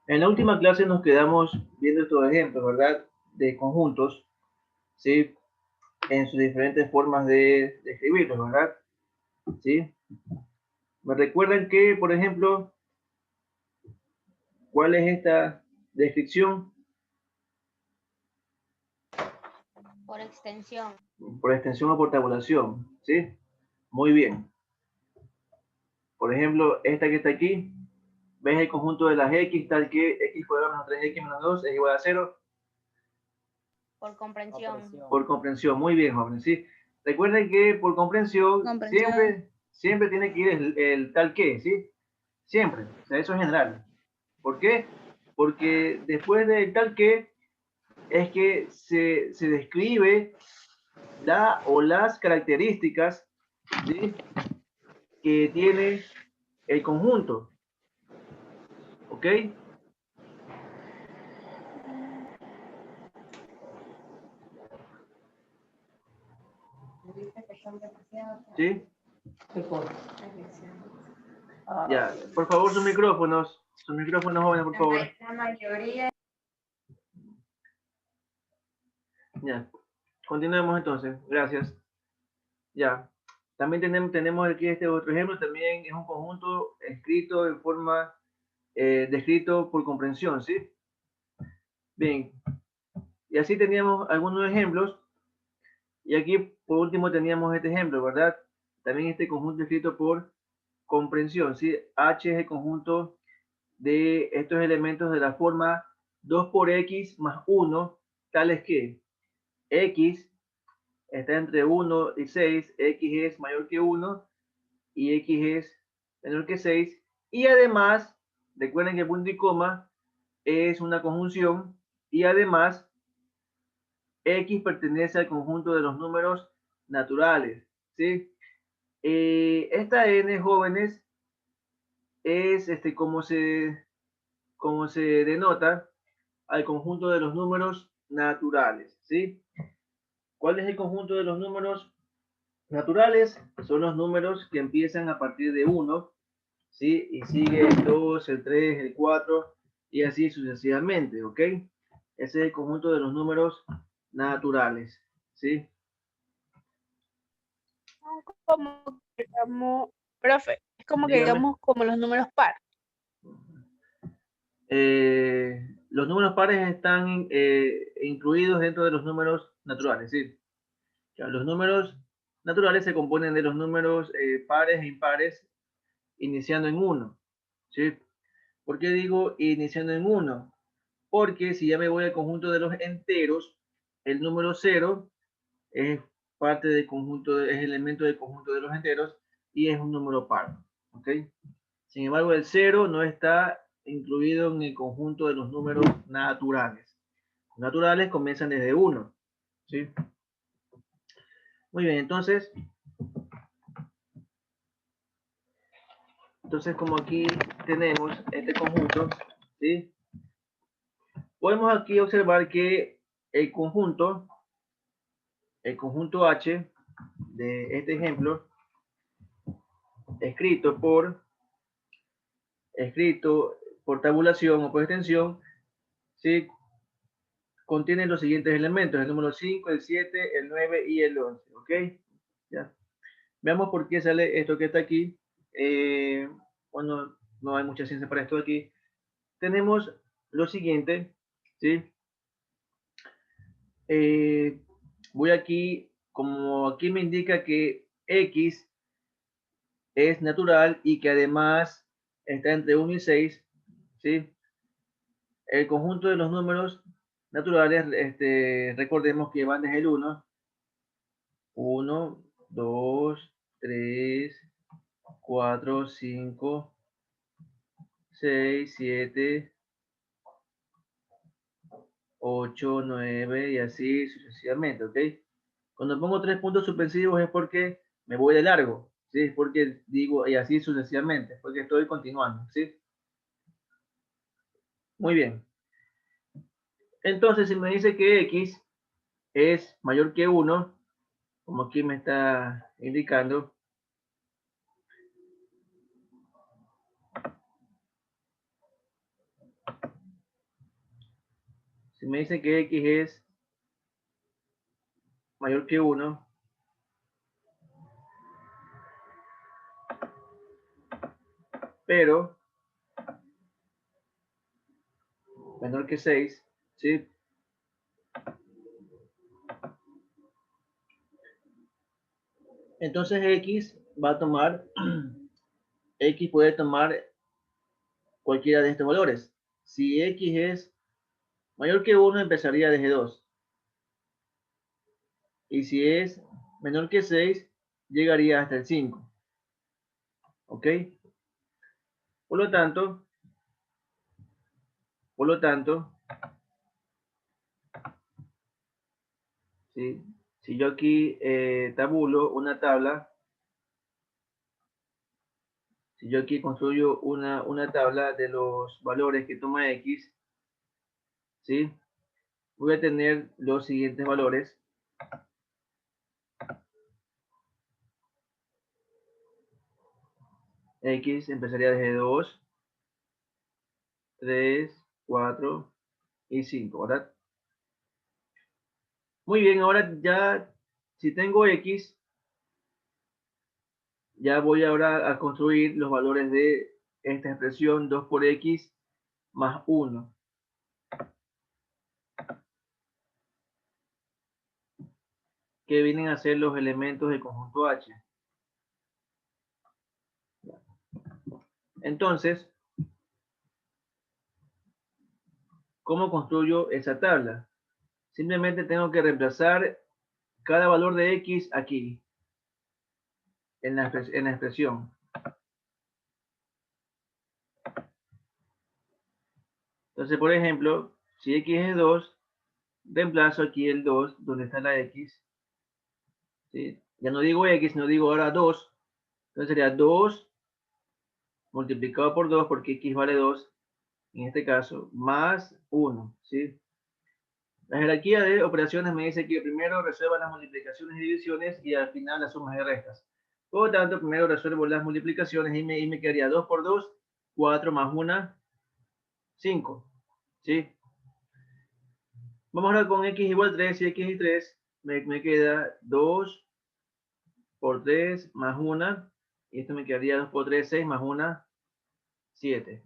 En la última clase nos quedamos viendo estos ejemplos, ¿verdad? De conjuntos, ¿sí? En sus diferentes formas de escribirlos, ¿verdad? ¿Sí? Me recuerdan que, por ejemplo, ¿cuál es esta descripción? Por extensión. Por extensión o por tabulación, ¿sí? Muy bien. Por ejemplo, esta que está aquí, ¿ves el conjunto de las x tal que x cuadrado menos 3x menos 2 es igual a 0? Por comprensión. Por comprensión, muy bien, jóvenes, ¿sí? Recuerden que por comprensión siempre tiene que ir el tal que, ¿sí? Siempre, o sea, eso es general. ¿Por qué? Porque después del tal que es que se describe la o las características, ¿sí? Que tiene el conjunto, ¿ok? ¿Sí? Ya, por favor, sus micrófonos, jóvenes, por favor. La mayoría. Ya, continuemos entonces, gracias. Ya, también tenemos aquí este otro ejemplo, también es un conjunto escrito en forma, descrito por comprensión, ¿sí? Bien, y así teníamos algunos ejemplos, y aquí por último teníamos este ejemplo, ¿verdad? También este conjunto escrito por comprensión, ¿sí? H es el conjunto de estos elementos de la forma 2 por x más 1, tales que x está entre 1 y 6, x es mayor que 1 y x es menor que 6. Y además, recuerden que punto y coma es una conjunción y además x pertenece al conjunto de los números naturales, ¿sí? Esta n, jóvenes, es como se denota al conjunto de los números naturales, ¿sí? ¿Cuál es el conjunto de los números naturales? Son los números que empiezan a partir de 1, ¿sí? Y sigue el 2, el 3, el 4 y así sucesivamente, ¿ok? Ese es el conjunto de los números naturales, ¿sí? Como que digamos, profe, es como que Dígame. digamos como los números par. Los números pares están incluidos dentro de los números naturales, ¿sí? O sea, los números naturales se componen de los números pares e impares iniciando en 1, ¿sí? ¿Por qué digo iniciando en 1? Porque si ya me voy al conjunto de los enteros, el número 0 es parte del conjunto, es elemento del conjunto de los enteros y es un número par, ¿ok? Sin embargo, el 0 no está incluido en el conjunto de los números naturales. Los naturales comienzan desde 1, ¿sí? Muy bien, entonces como aquí tenemos este conjunto, ¿sí? Podemos aquí observar que el conjunto H de este ejemplo, escrito por tabulación o por extensión, ¿sí? Contiene los siguientes elementos: el número 5, el 7, el 9 y el 11, ¿ok? Ya. Veamos por qué sale esto que está aquí. Bueno, no hay mucha ciencia para esto aquí. Tenemos lo siguiente, ¿sí? Voy aquí, como aquí me indica que x es natural y que además está entre 1 y 6, ¿sí? El conjunto de los números naturales, recordemos que van desde el 1, 1, 2, 3, 4, 5, 6, 7, 8, 9 y así sucesivamente, ¿ok? Cuando pongo 3 puntos suspensivos es porque me voy de largo, ¿sí? Es porque digo y así sucesivamente, porque estoy continuando, ¿sí? Muy bien. Entonces, si me dice que x es mayor que 1, como aquí me está indicando, me dice que X es mayor que 1, pero menor que 6, ¿sí? Entonces X va a tomar, X puede tomar cualquiera de estos valores. Si X es mayor que 1, empezaría desde 2. Y si es menor que 6, llegaría hasta el 5. ¿Ok? Por lo tanto, ¿sí? Si yo aquí tabulo una tabla, si yo aquí construyo una tabla de los valores que toma X, ¿sí? Voy a tener los siguientes valores. X empezaría desde 2, 3, 4 y 5, ¿verdad? Muy bien, ahora ya, si tengo X, ya voy ahora a construir los valores de esta expresión 2 por X más 1. Que vienen a ser los elementos del conjunto H. Entonces, ¿cómo construyo esa tabla? Simplemente tengo que reemplazar cada valor de X aquí, en la expresión. Entonces, por ejemplo, si X es 2, reemplazo aquí el 2, donde está la X. ¿Sí? Ya no digo X, no digo ahora 2. Entonces sería 2 multiplicado por 2, porque X vale 2, en este caso, más 1. ¿Sí? La jerarquía de operaciones me dice que primero resuelva las multiplicaciones y divisiones y al final las sumas y restas. Por lo tanto, primero resuelvo las multiplicaciones y me quedaría 2 por 2, 4 más 1, 5. ¿Sí? Vamos ahora con X igual 3 y X y 3. Me queda 2 por 3 más 1. Y esto me quedaría 2 por 3, 6 más 1, 7.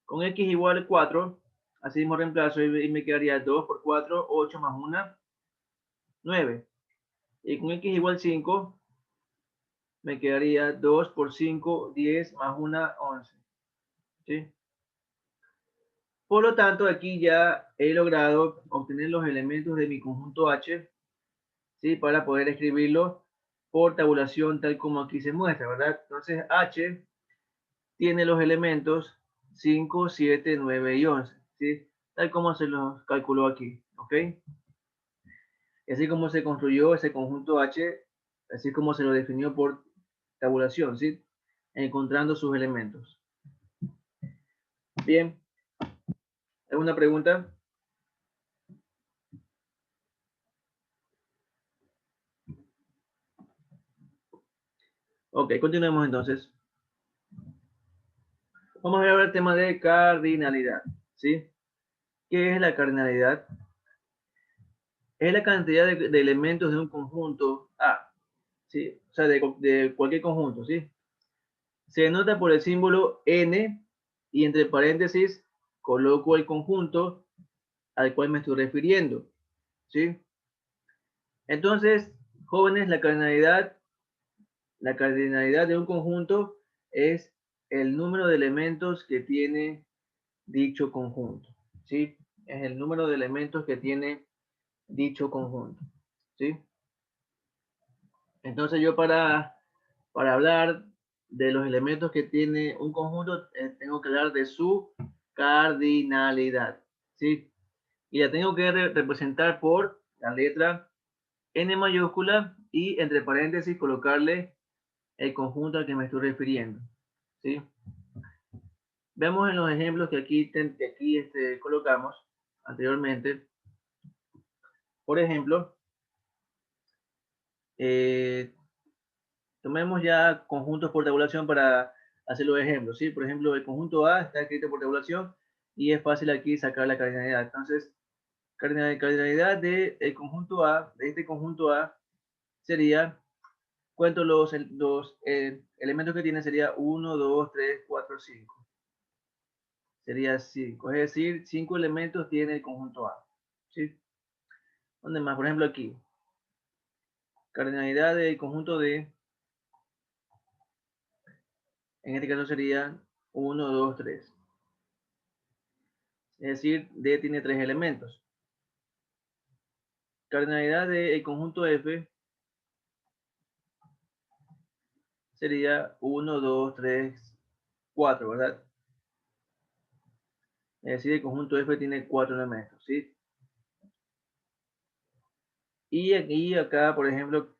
Con X igual 4, así mismo reemplazo y me quedaría 2 por 4, 8 más 1, 9. Y con X igual 5, me quedaría 2 por 5, 10 más 1, 11. ¿Sí? Por lo tanto, aquí ya he logrado obtener los elementos de mi conjunto H, ¿sí? Para poder escribirlo por tabulación tal como aquí se muestra, ¿verdad? Entonces, H tiene los elementos 5, 7, 9 y 11, ¿sí? Tal como se los calculó aquí, ¿ok? Así como se construyó ese conjunto H, así como se lo definió por tabulación, ¿sí? Encontrando sus elementos. Bien. ¿Alguna pregunta? Ok, continuemos entonces. Vamos a ver ahora el tema de cardinalidad, ¿sí? ¿Qué es la cardinalidad? Es la cantidad de elementos de un conjunto A, ¿sí? O sea, de cualquier conjunto, ¿sí? Se denota por el símbolo N y entre paréntesis coloco el conjunto al cual me estoy refiriendo, ¿sí? Entonces, jóvenes, la cardinalidad de un conjunto es el número de elementos que tiene dicho conjunto, ¿sí? Es el número de elementos que tiene dicho conjunto, ¿sí? Entonces yo para hablar de los elementos que tiene un conjunto, tengo que hablar de su cardinalidad, ¿sí? Y la tengo que representar por la letra N mayúscula y entre paréntesis colocarle el conjunto al que me estoy refiriendo, ¿sí? Vemos en los ejemplos que aquí colocamos anteriormente. Por ejemplo, tomemos ya conjuntos por tabulación para hacer los ejemplos, ¿sí? Por ejemplo, el conjunto A está escrito por tabulación y es fácil aquí sacar la cardinalidad. Entonces, cardinalidad del conjunto A, de este conjunto A, sería, cuento los elementos que tiene, sería 1, 2, 3, 4, 5. Sería 5, es decir, 5 elementos tiene el conjunto A. ¿Sí? ¿Dónde más? Por ejemplo, aquí. Cardinalidad del conjunto D, en este caso sería 1, 2, 3. Es decir, D tiene 3 elementos. Cardinalidad del conjunto F sería 1, 2, 3, 4, ¿verdad? Es decir, el conjunto F tiene 4 elementos, ¿sí? Y aquí, acá, por ejemplo,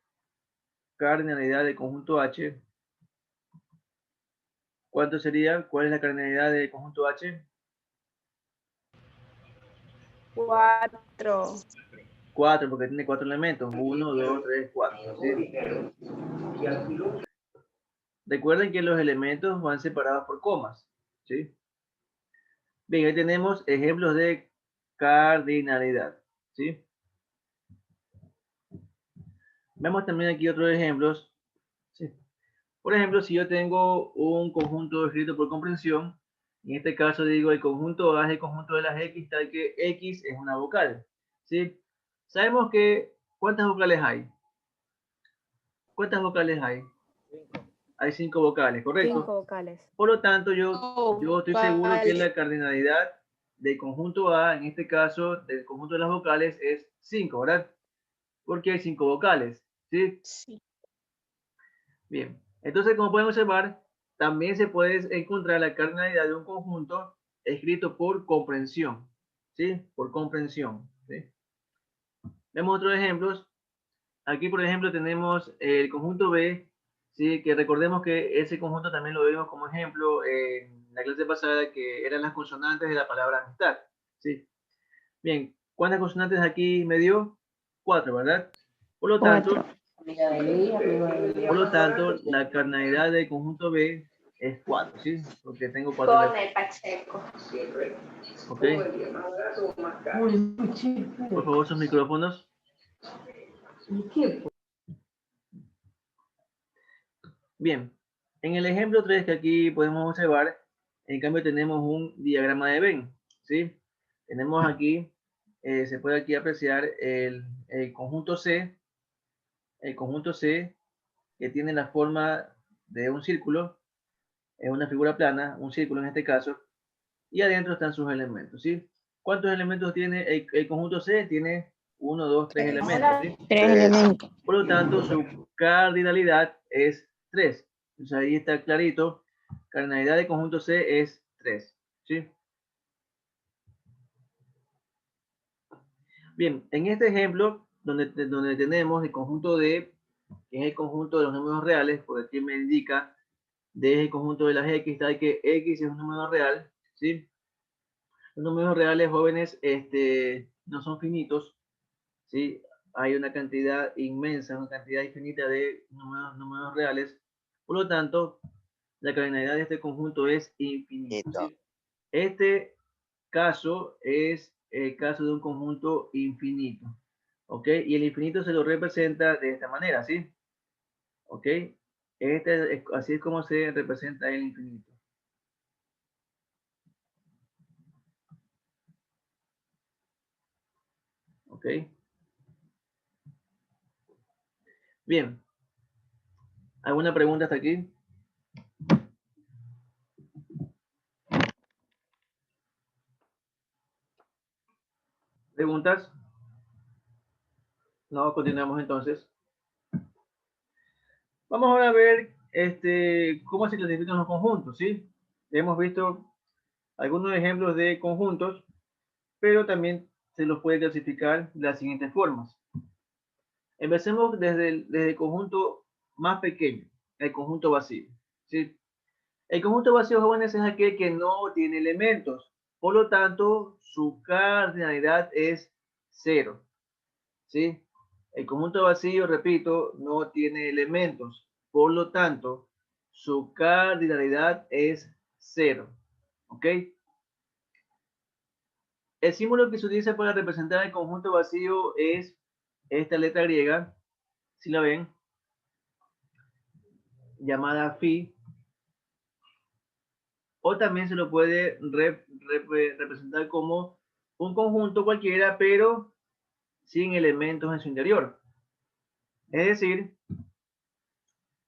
cardinalidad del conjunto H. ¿Cuánto sería? ¿Cuál es la cardinalidad del conjunto H? 4. 4, porque tiene 4 elementos. 1, 2, 3, 4. ¿Sí? Recuerden que los elementos van separados por comas. ¿Sí? Bien, ahí tenemos ejemplos de cardinalidad. ¿Sí? Vemos también aquí otros ejemplos. ¿Sí? Por ejemplo, si yo tengo un conjunto escrito por comprensión, en este caso digo el conjunto A es el conjunto de las X, tal que X es una vocal. ¿Sí? Sabemos que, ¿cuántas vocales hay? ¿Cuántas vocales hay? Hay 5 vocales, ¿correcto? 5 vocales. Por lo tanto, yo estoy seguro que la cardinalidad del conjunto A, en este caso, del conjunto de las vocales, es 5, ¿verdad? Porque hay 5 vocales, ¿sí? Sí. Bien. Entonces, como pueden observar, también se puede encontrar la cardinalidad de un conjunto escrito por comprensión, ¿sí? Por comprensión, ¿sí? Vemos otros ejemplos. Aquí, por ejemplo, tenemos el conjunto B, ¿sí? Que recordemos que ese conjunto también lo vimos como ejemplo en la clase pasada, que eran las consonantes de la palabra amistad, ¿sí? Bien, ¿cuántas consonantes aquí me dio? 4, ¿verdad? Por lo tanto, la cardinalidad del conjunto B es 4, ¿sí? Porque tengo 4 elementos. ¿Ok? Por favor, sus micrófonos. Bien, en el ejemplo 3 que aquí podemos observar, en cambio tenemos un diagrama de Venn, ¿sí? Tenemos aquí, se puede aquí apreciar el conjunto C, que tiene la forma de un círculo, es una figura plana, un círculo en este caso, y adentro están sus elementos, ¿sí? ¿Cuántos elementos tiene el conjunto C? Tiene 1, 2, 3 elementos, ¿sí? 3 elementos. Por lo tanto, su cardinalidad es 3. Entonces ahí está clarito. Cardinalidad de conjunto C es 3. ¿Sí? Bien, en este ejemplo, donde tenemos el conjunto D, que es el conjunto de los números reales, porque aquí me indica D es el conjunto de las X, tal que X es un número real. ¿Sí? Los números reales, jóvenes, no son finitos. ¿Sí? Hay una cantidad inmensa, una cantidad infinita de números reales. Por lo tanto, la cardinalidad de este conjunto es infinita. ¿Sí? Este caso es el caso de un conjunto infinito. ¿Ok? Y el infinito se lo representa de esta manera, ¿sí? ¿Ok? Así es como se representa el infinito. ¿Ok? Bien. ¿Alguna pregunta hasta aquí? ¿Preguntas? No, continuamos entonces. Vamos ahora a ver cómo se clasifican los conjuntos, ¿sí? Hemos visto algunos ejemplos de conjuntos, pero también se los puede clasificar de las siguientes formas. Empecemos desde el conjunto más pequeño, el conjunto vacío, ¿sí? El conjunto vacío, jóvenes, es aquel que no tiene elementos. Por lo tanto, su cardinalidad es 0, ¿sí? El conjunto vacío, repito, no tiene elementos. Por lo tanto, su cardinalidad es 0. ¿Ok? El símbolo que se utiliza para representar el conjunto vacío es esta letra griega, si la ven, llamada phi, o también se lo puede representar como un conjunto cualquiera, pero sin elementos en su interior. Es decir,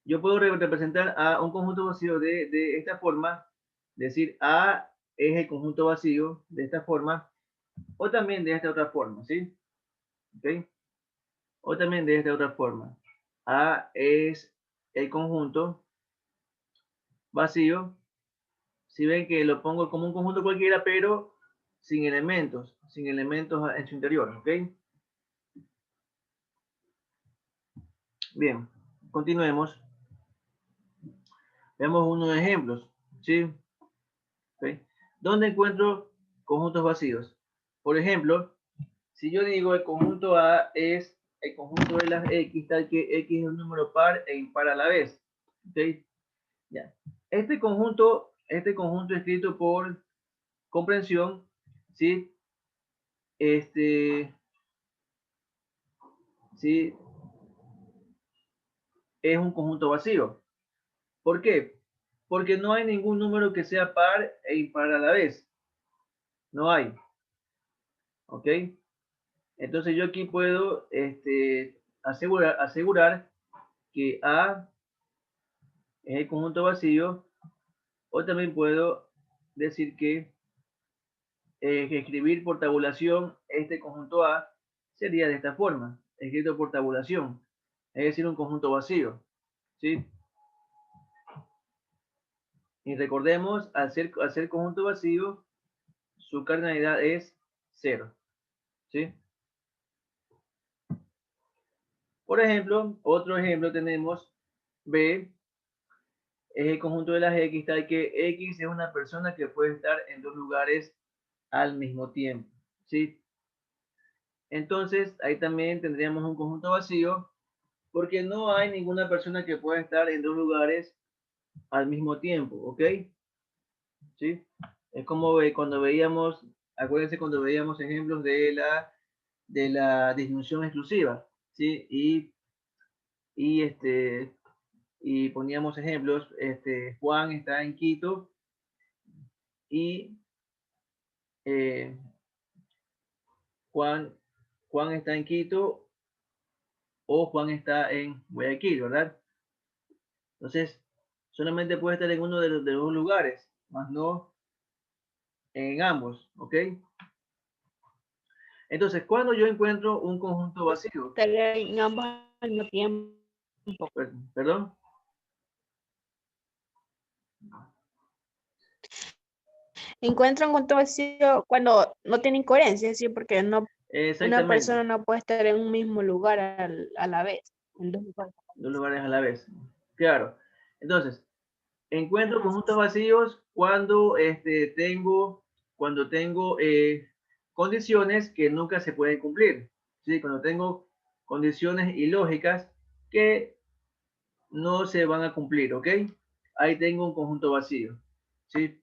yo puedo representar a un conjunto vacío de esta forma, decir A es el conjunto vacío de esta forma, o también de esta otra forma, ¿sí? ¿Ok? O también de esta otra forma. A es el conjunto vacío. Si ven que lo pongo como un conjunto cualquiera, pero sin elementos en su interior, ¿ok? Bien, continuemos. Veamos unos ejemplos, ¿sí? ¿Okay? ¿Dónde encuentro conjuntos vacíos? Por ejemplo, si yo digo el conjunto A es el conjunto de las X, tal que X es un número par e impar a la vez. ¿Okay? Ya. Este conjunto escrito por comprensión, ¿sí? ¿Sí? Es un conjunto vacío. ¿Por qué? Porque no hay ningún número que sea par e impar a la vez. No hay. ¿Ok? Entonces yo aquí puedo asegurar que A es el conjunto vacío, o también puedo decir que escribir por tabulación este conjunto A sería de esta forma, escrito por tabulación, es decir, un conjunto vacío. ¿Sí? Y recordemos, al ser conjunto vacío, su cardinalidad es 0. ¿Sí? Por ejemplo, otro ejemplo tenemos B es el conjunto de las X, tal que X es una persona que puede estar en dos lugares al mismo tiempo. ¿Sí? Entonces, ahí también tendríamos un conjunto vacío, porque no hay ninguna persona que pueda estar en dos lugares al mismo tiempo, ¿ok? ¿Sí? Es como cuando veíamos, acuérdense cuando veíamos ejemplos de la disjunción exclusiva, ¿sí? Y poníamos ejemplos, Juan está en Quito y eh, Juan, Juan está en Quito o Juan está en Guayaquil, ¿verdad? Entonces, solamente puede estar en uno de los dos lugares, más no en ambos, ¿ok? Entonces, cuando yo encuentro un conjunto vacío, Estar en ambos al mismo tiempo. perdón, Encuentran un conjunto vacío cuando no tienen coherencia, es decir, porque una exactamente, persona no puede estar en un mismo lugar a la vez. En dos lugares. dos lugares a la vez, claro. Entonces, encuentro conjuntos vacíos cuando tengo condiciones que nunca se pueden cumplir, ¿sí? Cuando tengo condiciones ilógicas que no se van a cumplir, ¿ok? Ahí tengo un conjunto vacío, ¿sí?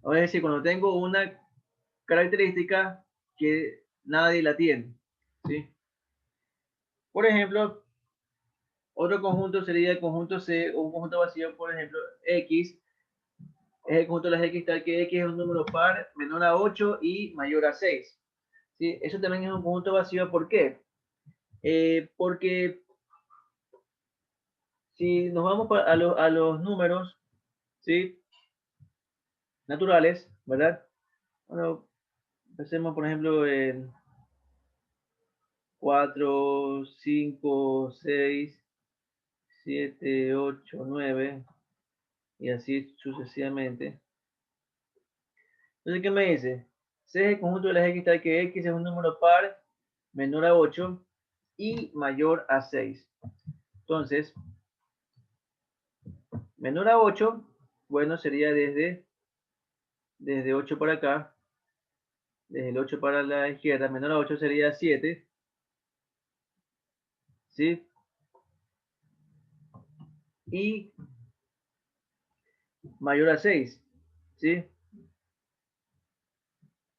Es decir, cuando tengo una característica que nadie la tiene, ¿sí? Por ejemplo, otro conjunto sería el conjunto C, o un conjunto vacío, por ejemplo, X, es el conjunto de las X tal que X es un número par menor a 8 y mayor a 6. ¿Sí? Eso también es un conjunto vacío, ¿por qué? Porque si nos vamos a los números, ¿sí? Naturales, ¿verdad? Bueno, empecemos por ejemplo en 4, 5, 6, 7, 8, 9 y así sucesivamente. Entonces, ¿qué me dice? C es el conjunto de las X tal que X es un número par menor a 8 y mayor a 6. Entonces, menor a 8, bueno, sería desde 8 para acá, desde el 8 para la izquierda, menor a 8 sería 7, ¿sí? Y mayor a 6, ¿sí?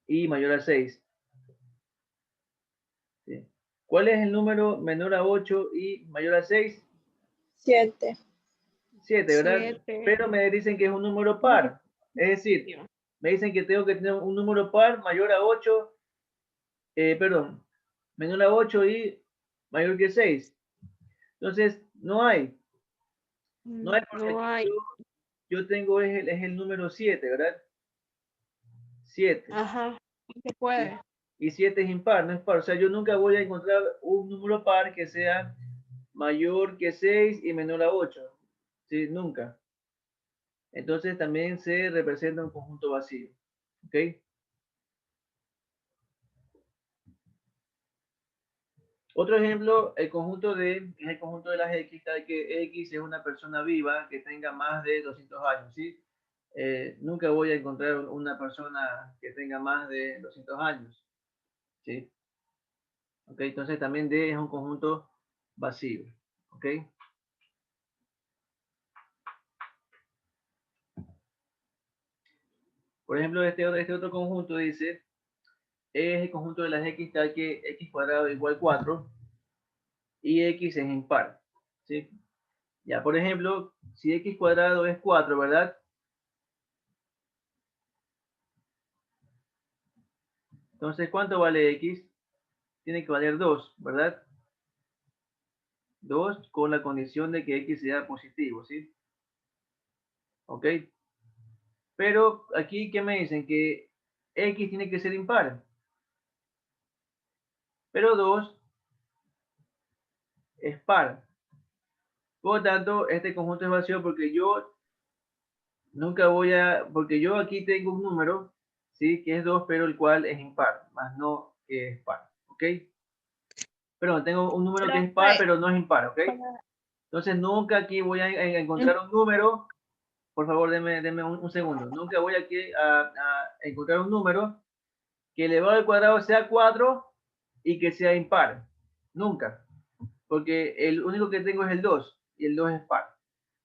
y mayor a 6. ¿Sí? ¿Cuál es el número menor a 8 y mayor a 6? 7. 7, ¿verdad? 7. Pero me dicen que es un número par. Es decir, me dicen que tengo que tener un número par mayor a 8, perdón, menor a 8 y mayor que 6. Entonces, no hay. No hay porque No aquí hay. yo tengo es el número 7, ¿verdad? 7. Ajá. Se ¿Sí? puede. Y 7 es impar, no es par. O sea, yo nunca voy a encontrar un número par que sea mayor que 6 y menor a 8. ¿Sí? Nunca. Entonces también se representa un conjunto vacío. ¿Ok? Otro ejemplo, el conjunto D es el conjunto de las X, tal que X es una persona viva que tenga más de 200 años, ¿sí? Nunca voy a encontrar una persona que tenga más de 200 años, ¿sí? ¿Ok? Entonces también D es un conjunto vacío, ¿ok? Por ejemplo, este otro conjunto dice, es el conjunto de las X tal que X cuadrado igual 4 y X es impar, ¿sí? Ya, por ejemplo, si X cuadrado es 4, ¿verdad? Entonces, ¿cuánto vale X? Tiene que valer 2, ¿verdad? 2 con la condición de que X sea positivo, ¿sí? ¿Ok? Pero aquí, ¿qué me dicen? Que X tiene que ser impar. Pero 2 es par. Por lo tanto, este conjunto es vacío porque yo nunca voy a... Porque yo aquí tengo un número, ¿sí? Que es 2, pero el cual es impar, más no que es par. ¿Ok? Perdón, tengo un número que es par, pero no es impar, ¿ok? Entonces, nunca aquí voy a encontrar un número. Por favor, denme un segundo. Nunca voy aquí a encontrar un número que elevado al cuadrado sea 4 y que sea impar. Nunca. Porque el único que tengo es el 2 y el 2 es par.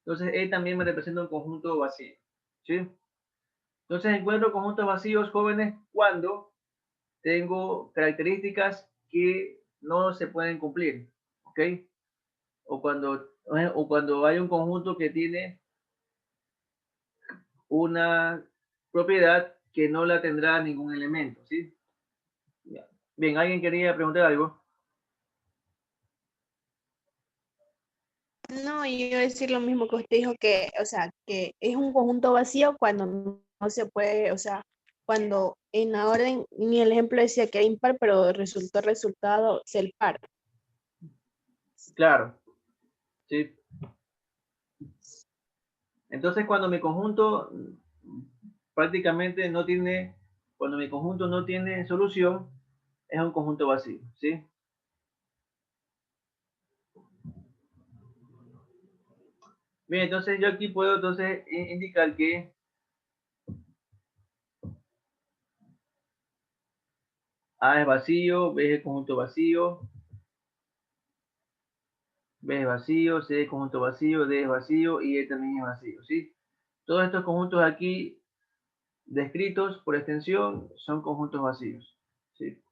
Entonces, él también me representa un conjunto vacío. ¿Sí? Entonces, encuentro conjuntos vacíos, jóvenes, cuando tengo características que no se pueden cumplir. ¿Ok? O cuando hay un conjunto que tiene una propiedad que no la tendrá ningún elemento, ¿sí? Bien, ¿alguien quería preguntar algo? No, yo iba a decir lo mismo que usted dijo, que, o sea, que es un conjunto vacío cuando no se puede, o sea, cuando en la orden, ni el ejemplo decía que era impar, pero resultó resultado ser par. Claro, ¿sí? Entonces, cuando mi conjunto prácticamente no tiene, cuando mi conjunto no tiene solución, es un conjunto vacío, ¿sí? Bien, entonces yo aquí puedo entonces indicar que A es vacío, B es el conjunto vacío, B es vacío, C es conjunto vacío, D es vacío y E también es vacío, ¿sí? Todos estos conjuntos aquí descritos por extensión son conjuntos vacíos, ¿sí?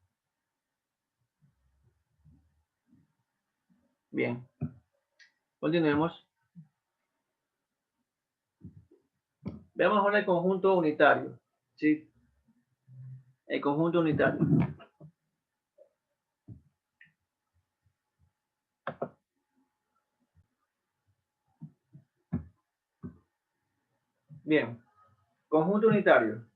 Bien, continuemos. Veamos ahora el conjunto unitario, ¿sí? El conjunto unitario. Bien, conjunto unitario.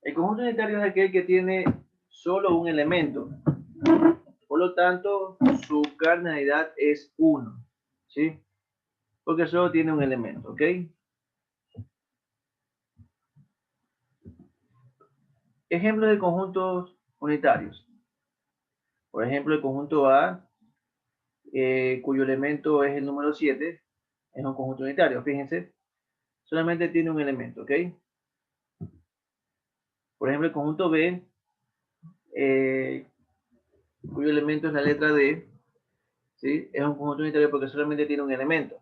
El conjunto unitario es aquel que tiene solo un elemento. Por lo tanto, su cardinalidad es 1, ¿sí? Porque solo tiene un elemento, ¿ok? Ejemplos de conjuntos unitarios. Por ejemplo, el conjunto A, cuyo elemento es el número 7, es un conjunto unitario, fíjense. Solamente tiene un elemento, ¿ok? Por ejemplo, el conjunto B, eh, cuyo elemento es la letra D, ¿sí? Es un conjunto unitario porque solamente tiene un elemento,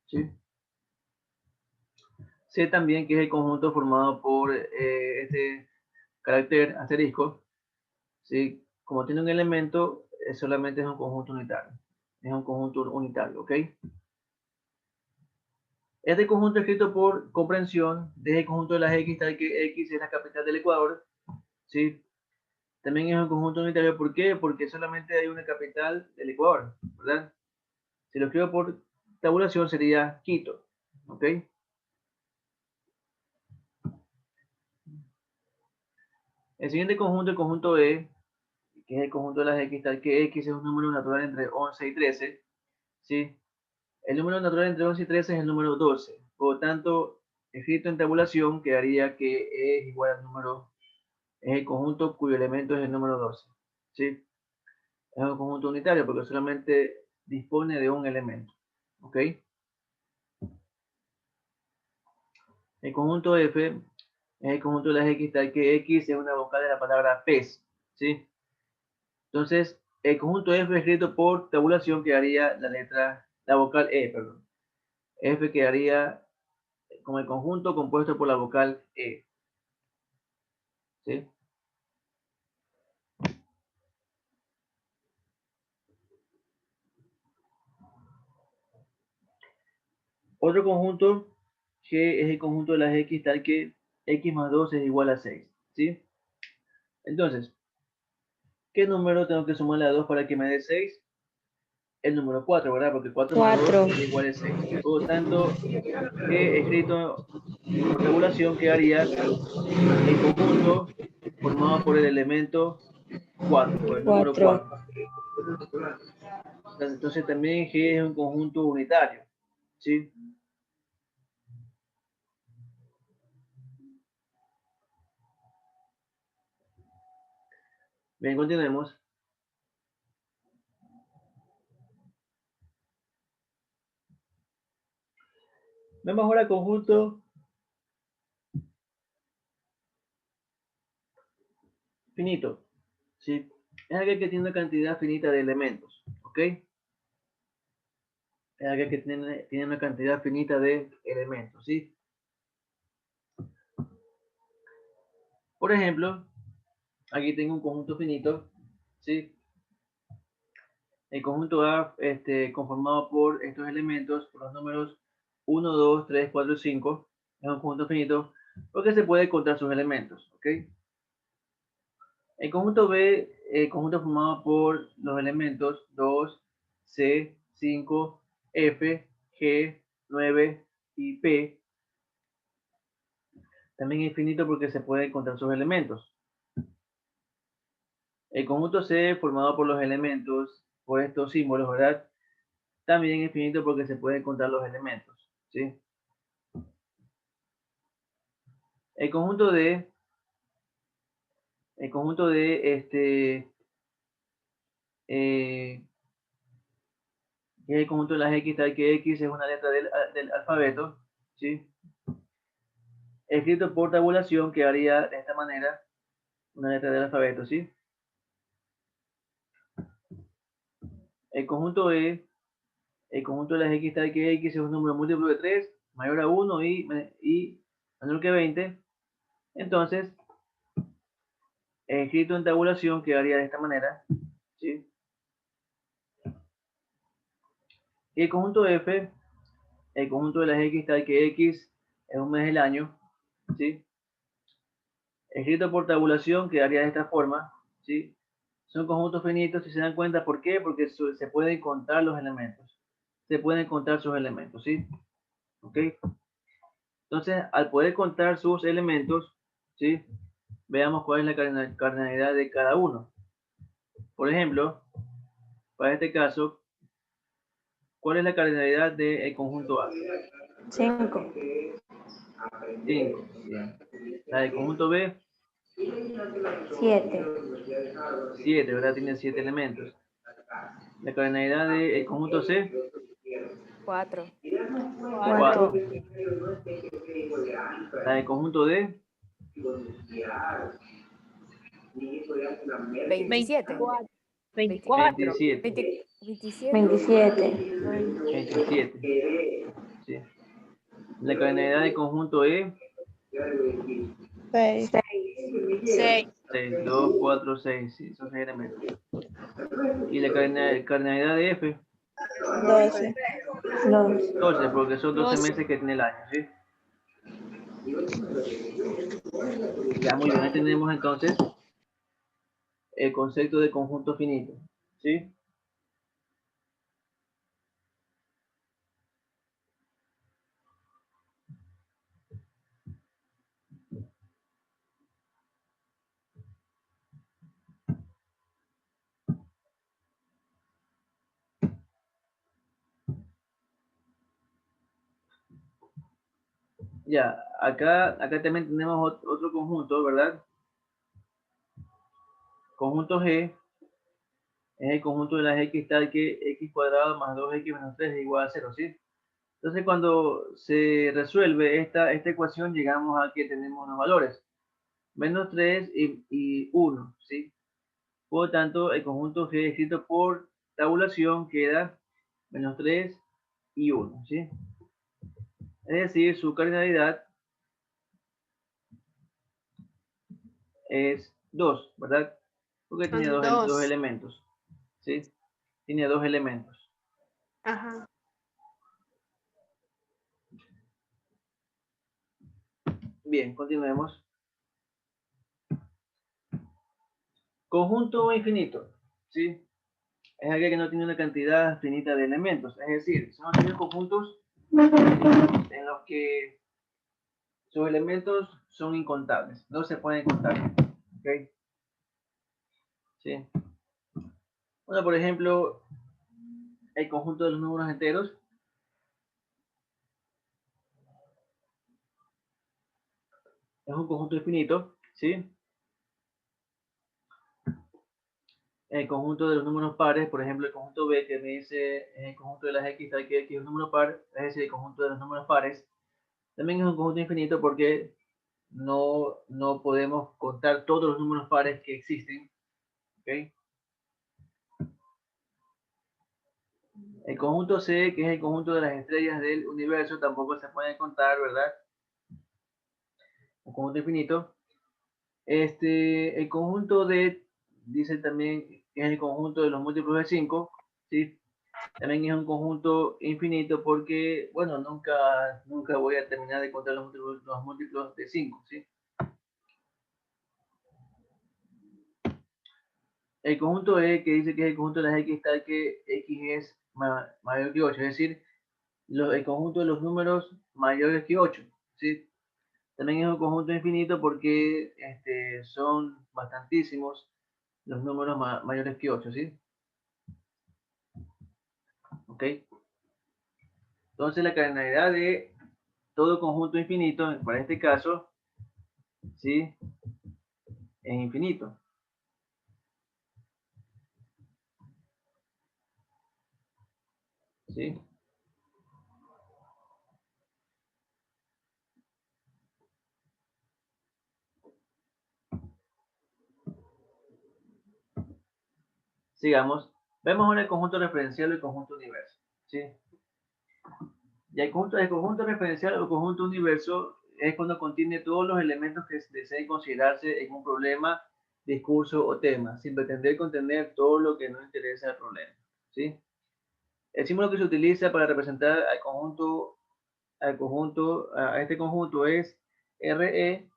¿sí? C también, que es el conjunto formado por este carácter asterisco, ¿sí? Como tiene un elemento, solamente es un conjunto unitario. Es un conjunto unitario, ¿ok? Este conjunto escrito por comprensión de el conjunto de las X, tal que X es la capital del Ecuador, ¿sí? También es un conjunto unitario, ¿por qué? Porque solamente hay una capital del Ecuador, ¿verdad? Si lo escribo por tabulación sería Quito, ¿ok? El siguiente conjunto, el conjunto E, que es el conjunto de las X, tal que X es un número natural entre 11 y 13, ¿sí? El número natural entre 11 y 13 es el número 12. Por lo tanto, escrito en tabulación, quedaría que E es igual al número, es el conjunto cuyo elemento es el número 12, ¿sí? Es un conjunto unitario porque solamente dispone de un elemento, ¿ok? El conjunto F es el conjunto de las X, tal que X es una vocal de la palabra pez, ¿sí? Entonces, el conjunto F escrito por tabulación quedaría la vocal E, perdón. F quedaría como el conjunto compuesto por la vocal E, ¿sí? Otro conjunto que es el conjunto de las X, tal que X más 2 es igual a 6, ¿sí? Entonces, ¿qué número tengo que sumarle a 2 para que me dé 6? El número 4, ¿verdad? Porque 4 más 2 es igual a 6. Por lo tanto, he escrito por tabulación quedaría el conjunto formado por el elemento 4, por el número 4. Entonces también G es un conjunto unitario, ¿sí? Bien, continuemos. Vemos ahora el conjunto finito, ¿sí? Es aquel que tiene una cantidad finita de elementos, ¿ok? Es aquel que tiene una cantidad finita de elementos, ¿sí? Por ejemplo, aquí tengo un conjunto finito, ¿sí? El conjunto A, conformado por estos elementos, por los números 1, 2, 3, 4 y 5, es un conjunto finito porque se puede contar sus elementos, ¿ok? El conjunto B, el conjunto formado por los elementos 2, C, 5, F, G, 9 y P, también es finito porque se puede encontrar sus elementos. El conjunto C, formado por los elementos, por estos símbolos, ¿verdad? También es finito porque se pueden encontrar los elementos, ¿sí? El conjunto D, es el conjunto de las X, tal que X es una letra del alfabeto, ¿sí? Escrito por tabulación quedaría de esta manera, una letra del alfabeto, ¿sí? El conjunto E, el conjunto de las X, tal que X es un número múltiplo de 3, mayor a 1 y menor que 20. Entonces, escrito en tabulación quedaría de esta manera, ¿sí? Y el conjunto F, el conjunto de las X, tal que X es un mes del año, ¿sí? Escrito por tabulación quedaría de esta forma, ¿sí? Son conjuntos finitos, si se dan cuenta, ¿por qué? Porque se pueden contar los elementos. Se pueden contar sus elementos, ¿sí? ¿Ok? Entonces, al poder contar sus elementos, ¿sí? Veamos cuál es la cardinalidad de cada uno. Por ejemplo, para este caso, ¿cuál es la cardinalidad del conjunto A? 5. 5. Bien. La del conjunto B, 7. 7, ¿verdad? Tiene 7 elementos. La cardinalidad del conjunto C, 4. 4. La del conjunto D, 27. 24. 27. 27. 27. Sí. La cardinalidad del conjunto E, 6. 6. 6, 2, 4, 6, sí, son 6 elementos. Y la cardinalidad de F, 12. 12, porque son 12 12. meses que tiene el año, ¿sí? Ya, muy bien, ahí tenemos entonces el concepto de conjunto finito, ¿sí? Ya, acá también tenemos otro conjunto, ¿verdad? Conjunto G es el conjunto de las x tal que x cuadrado más 2x menos 3 es igual a 0, ¿sí? Entonces, cuando se resuelve esta ecuación, llegamos a que tenemos los valores, menos 3 y 1, ¿sí? Por lo tanto, el conjunto G escrito por tabulación queda menos 3 y 1, ¿sí? Es decir, su cardinalidad es 2, ¿verdad? Porque tiene Son dos 2. elementos, ¿sí? Tiene dos elementos. Ajá. Bien, continuemos. Conjunto infinito, ¿sí? Es aquel que no tiene una cantidad finita de elementos. Es decir, son aquellos conjuntos en los que sus elementos son incontables. No se pueden contar. ¿Ok? ¿Sí? Bueno, por ejemplo, el conjunto de los números enteros es un conjunto infinito, ¿sí? El conjunto de los números pares, por ejemplo, el conjunto B que me dice el conjunto de las x tal que x es un número par, es decir, el conjunto de los números pares, también es un conjunto infinito porque no podemos contar todos los números pares que existen. ¿Ok? El conjunto C, que es el conjunto de las estrellas del universo, tampoco se puede contar, ¿verdad? Un conjunto infinito. El conjunto D, dice también que es el conjunto de los múltiplos de 5, ¿sí? También es un conjunto infinito porque, bueno, nunca voy a terminar de contar los múltiplos de 5, ¿sí? El conjunto E, que dice que es el conjunto de las x tal que x es mayor que 8, es decir, el conjunto de los números mayores que 8, ¿sí? También es un conjunto infinito porque son bastantísimos los números mayores que 8, ¿sí? ¿Ok? Entonces la cardinalidad de todo conjunto infinito, para este caso, ¿sí? Es infinito. ¿Sí? Sigamos. Vemos ahora el conjunto referencial y el conjunto universo. ¿Sí? Y el conjunto referencial o conjunto universo es cuando contiene todos los elementos que deseen considerarse en un problema, discurso o tema, sin pretender contener todo lo que no interesa al problema. ¿Sí? El símbolo que se utiliza para representar a este conjunto es RE,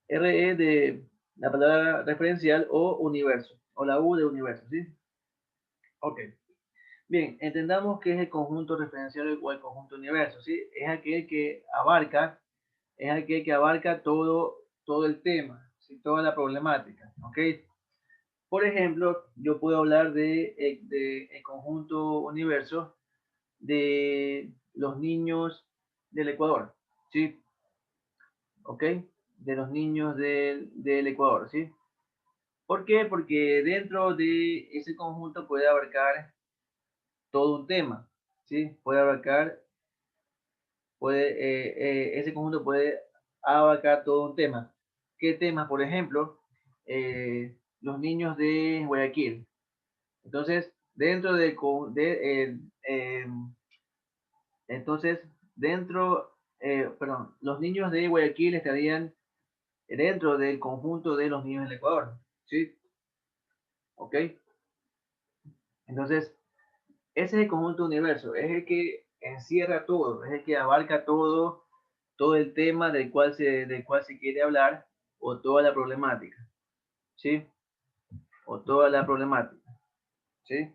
RE de la palabra referencial o universo, o la U de universo, ¿sí? Ok. Bien, entendamos que es el conjunto referencial o el conjunto universo, ¿sí? Es aquel que abarca todo el tema, ¿sí? Toda la problemática, ¿ok? Por ejemplo, yo puedo hablar de el conjunto universo de los niños del Ecuador, ¿sí? ¿Ok? De los niños del Ecuador, ¿sí? ¿Por qué? Porque dentro de ese conjunto puede abarcar todo un tema, ¿sí? Ese conjunto puede abarcar todo un tema. ¿Qué temas? Por ejemplo, los niños de Guayaquil. Entonces, dentro entonces, perdón, los niños de Guayaquil estarían dentro del conjunto de los niños del Ecuador, ¿sí? ¿Ok? Entonces, ese es el conjunto universo, es el que encierra todo, es el que abarca todo, todo el tema del cual se quiere hablar o toda la problemática, ¿sí? O toda la problemática, ¿sí?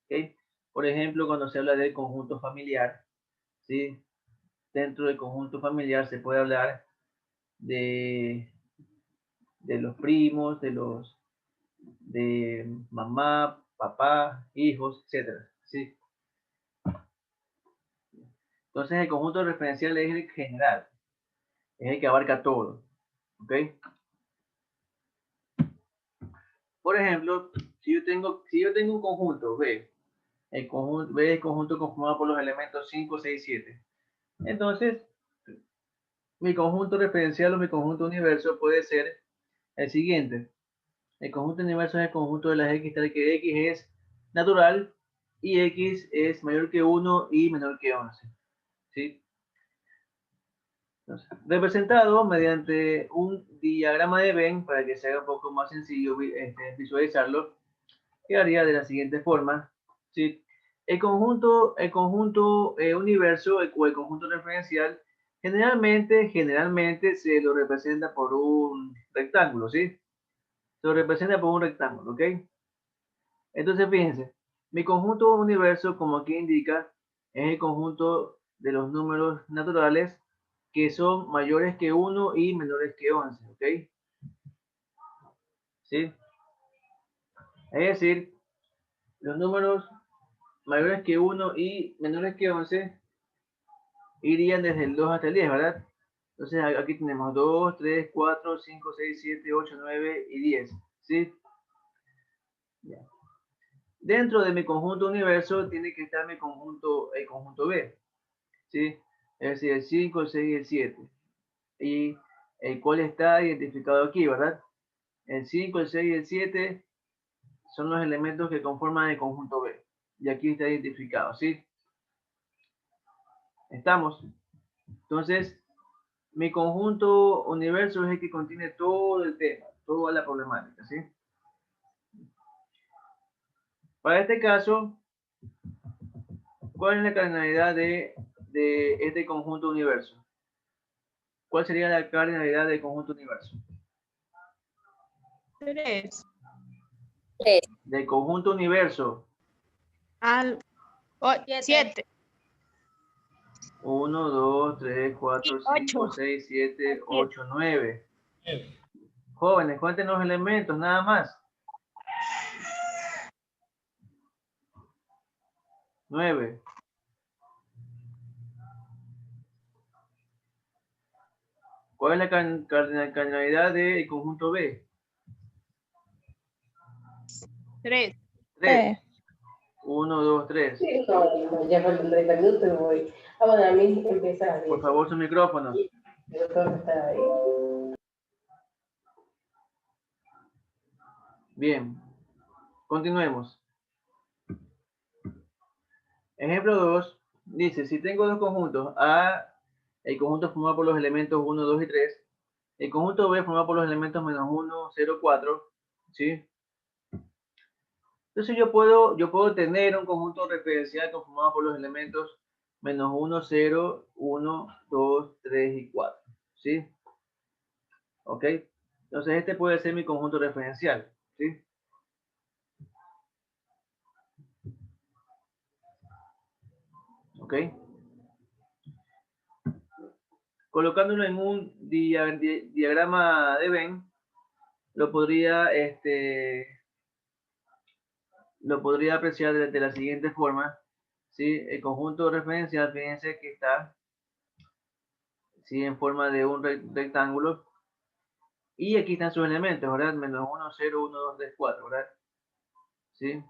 ¿Ok? Por ejemplo, cuando se habla del conjunto familiar, ¿sí? Dentro del conjunto familiar se puede hablar de, de los primos, de mamá, papá, hijos, etcétera, ¿sí? Entonces el conjunto referencial es el general, es el que abarca todo, ¿ok? Por ejemplo, si yo tengo un conjunto B, el conjunto B es el conjunto conformado por los elementos 5, 6, 7. Entonces, mi conjunto referencial o mi conjunto universo puede ser el siguiente. El conjunto universo es el conjunto de las X tal que X es natural y X es mayor que 1 y menor que 11. ¿Sí? Entonces, representado mediante un diagrama de Venn, para que sea un poco más sencillo visualizarlo, quedaría de la siguiente forma. ¿Sí? El conjunto universo o el conjunto referencial generalmente se lo representa por un rectángulo, ¿sí? Se lo representa por un rectángulo, ¿ok? Entonces, fíjense, mi conjunto universo, como aquí indica, es el conjunto de los números naturales que son mayores que 1 y menores que 11, ¿ok? ¿Sí? Es decir, los números mayores que 1 y menores que 11 irían desde el 2 hasta el 10, ¿verdad? Entonces aquí tenemos 2, 3, 4, 5, 6, 7, 8, 9 y 10, ¿sí? Ya. Dentro de mi conjunto universo tiene que estar el conjunto B, ¿sí? Es decir, el 5, el 6 y el 7. Y el cual está identificado aquí, ¿verdad? El 5, el 6 y el 7 son los elementos que conforman el conjunto B. Y aquí está identificado, ¿sí? ¿Estamos? Entonces, mi conjunto universo es el que contiene todo el tema, toda la problemática, ¿sí? Para este caso, ¿cuál es la cardinalidad de este conjunto universo? ¿Cuál sería la cardinalidad del conjunto universo? 3. Del conjunto universo. Al 7. 1, 2, 3, 4, 5, 8. 6, 7, 8, 9. Jóvenes, cuenten los elementos, nada más. 9. ¿Cuál es la cardinalidad del conjunto B? 3. 3. 1, 2, 3. Sí, no, ya faltan 30 minutos y voy. Ah, bueno, a mí empieza. Por favor, sus micrófonos. Yo tengo que estar ahí. Bien, continuemos. Ejemplo 2 dice, si tengo dos conjuntos, el conjunto formado por los elementos 1, 2 y 3, el conjunto B formado por los elementos menos 1, 0, 4, ¿sí? Entonces yo puedo tener un conjunto referencial conformado por los elementos menos 1, 0, 1, 2, 3 y 4, ¿sí? ¿Ok? Entonces este puede ser mi conjunto referencial, ¿sí? ¿Ok? Colocándolo en un diagrama de Venn, lo podría apreciar de la siguiente forma, ¿sí? El conjunto referencial, fíjense que está, ¿sí? En forma de un rectángulo. Y aquí están sus elementos, ¿verdad? Menos 1, 0, 1, 2, 3, 4, ¿verdad? ¿Sí?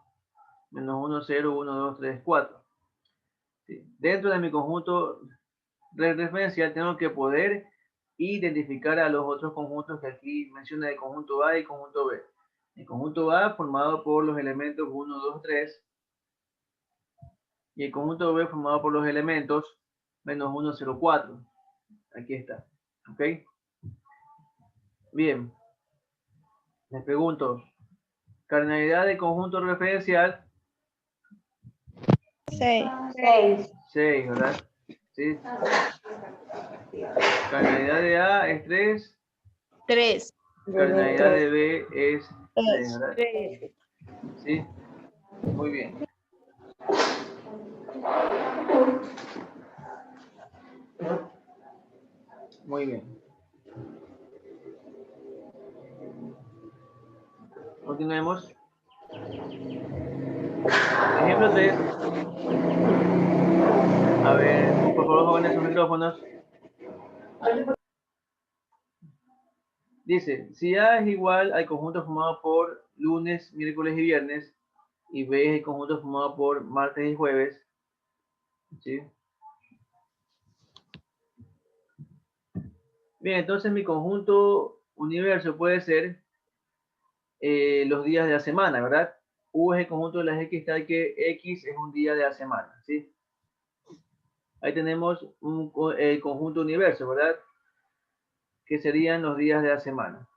Menos 1, 0, 1, 2, 3, 4. ¿Sí? Dentro de mi conjunto referencial tengo que poder identificar a los otros conjuntos que aquí menciona el conjunto A y conjunto B. El conjunto A formado por los elementos 1, 2, 3. Y el conjunto B formado por los elementos menos 1, 0, 4. Aquí está. ¿Ok? Bien. Les pregunto, cardinalidad de conjunto referencial, 6. 6. 6, ¿verdad? ¿Sí? Cardinalidad de A es 3, 3. cardinalidad de B es 3, ¿verdad? 3. ¿Sí? Muy bien. Muy bien. Continuemos. Ejemplo 3. A ver, por favor, jóvenes, sus micrófonos. Dice, si A es igual al conjunto formado por lunes, miércoles y viernes, y B es el conjunto formado por martes y jueves, ¿sí? Bien, entonces mi conjunto universo puede ser los días de la semana, ¿verdad? U es el conjunto de las X tal que X es un día de la semana, ¿sí? Ahí tenemos el conjunto universo, ¿verdad? Que serían los días de la semana.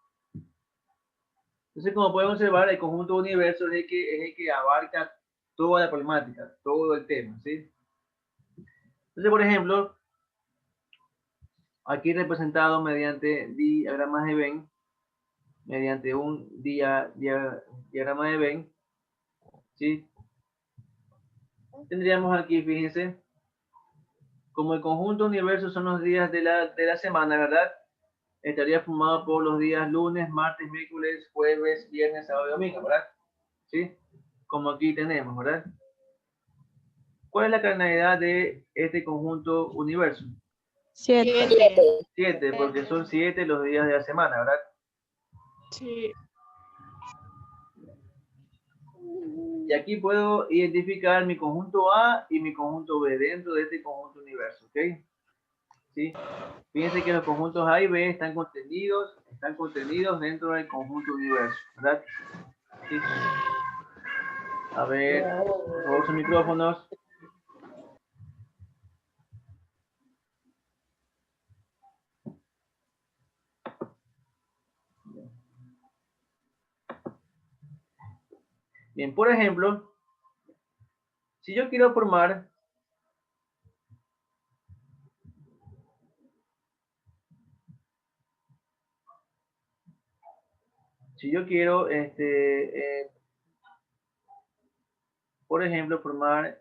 Entonces, como podemos observar, el conjunto universo es el que abarca toda la problemática, todo el tema, ¿sí? Entonces, por ejemplo, aquí representado mediante diagramas de Venn, mediante un diagrama de Venn, ¿sí? Tendríamos aquí, fíjense, como el conjunto universo son los días de la semana, ¿verdad? Estaría formado por los días lunes, martes, miércoles, jueves, viernes, sábado y domingo, ¿verdad? ¿Sí? Como aquí tenemos, ¿verdad? ¿Cuál es la cardinalidad de este conjunto universo? 7. 7, porque son 7 los días de la semana, ¿verdad? Sí. Y aquí puedo identificar mi conjunto A y mi conjunto B dentro de este conjunto universo, ¿ok? ¿Sí? Fíjense que los conjuntos A y B están contenidos dentro del conjunto universo, ¿verdad? ¿Sí? A ver, por favor, sus micrófonos. Bien, por ejemplo, si yo quiero formar si yo quiero, por ejemplo, formar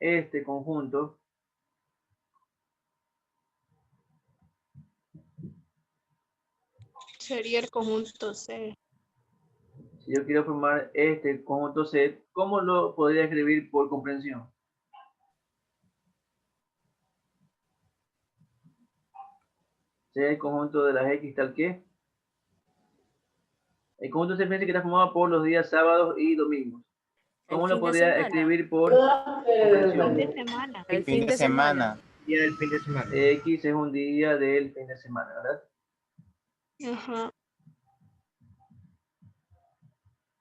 este conjunto, Sería el conjunto C. si yo quiero formar este conjunto C, ¿cómo lo podría escribir por comprensión? C es el conjunto de las X tal que. El conjunto C piensa que está formado por los días sábados y domingos. El ¿Cómo lo fin de podría semana. escribir por Fin comprensión? de semana. El fin de semana. Día del fin de semana. X es un día del fin de semana, ¿verdad? Ajá.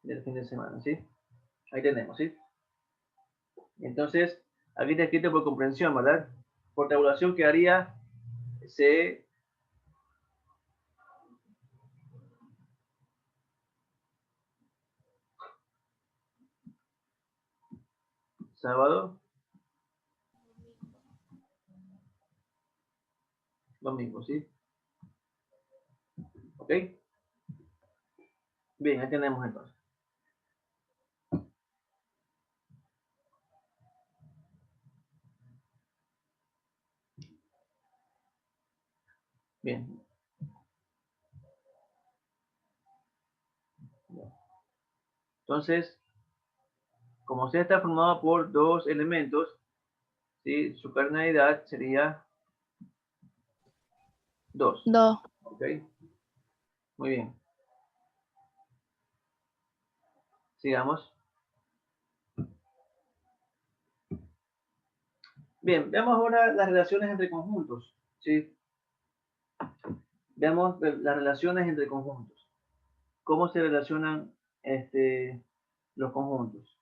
Del fin de semana, ¿sí? Ahí tenemos, ¿sí? Entonces, aquí está escrito por comprensión, ¿verdad? Por tabulación quedaría C sábado, domingo, ¿sí? ¿Ok? Bien, ahí tenemos entonces. Bien. Entonces, como C está formado por dos elementos, ¿sí? Su cardinalidad sería 2. 2. ¿Ok? Muy bien. Sigamos. Bien, veamos ahora las relaciones entre conjuntos, ¿sí? Veamos las relaciones entre conjuntos. cómo se relacionan los conjuntos.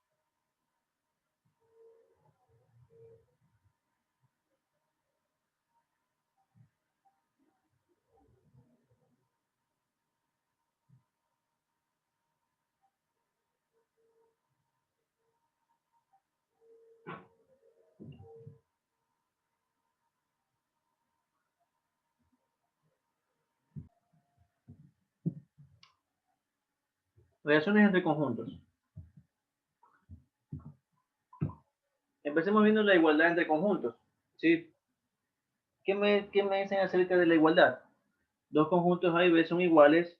Relaciones entre conjuntos. Empecemos viendo la igualdad entre conjuntos. ¿Sí? ¿Qué me dicen acerca de la igualdad? Dos conjuntos A y B son iguales.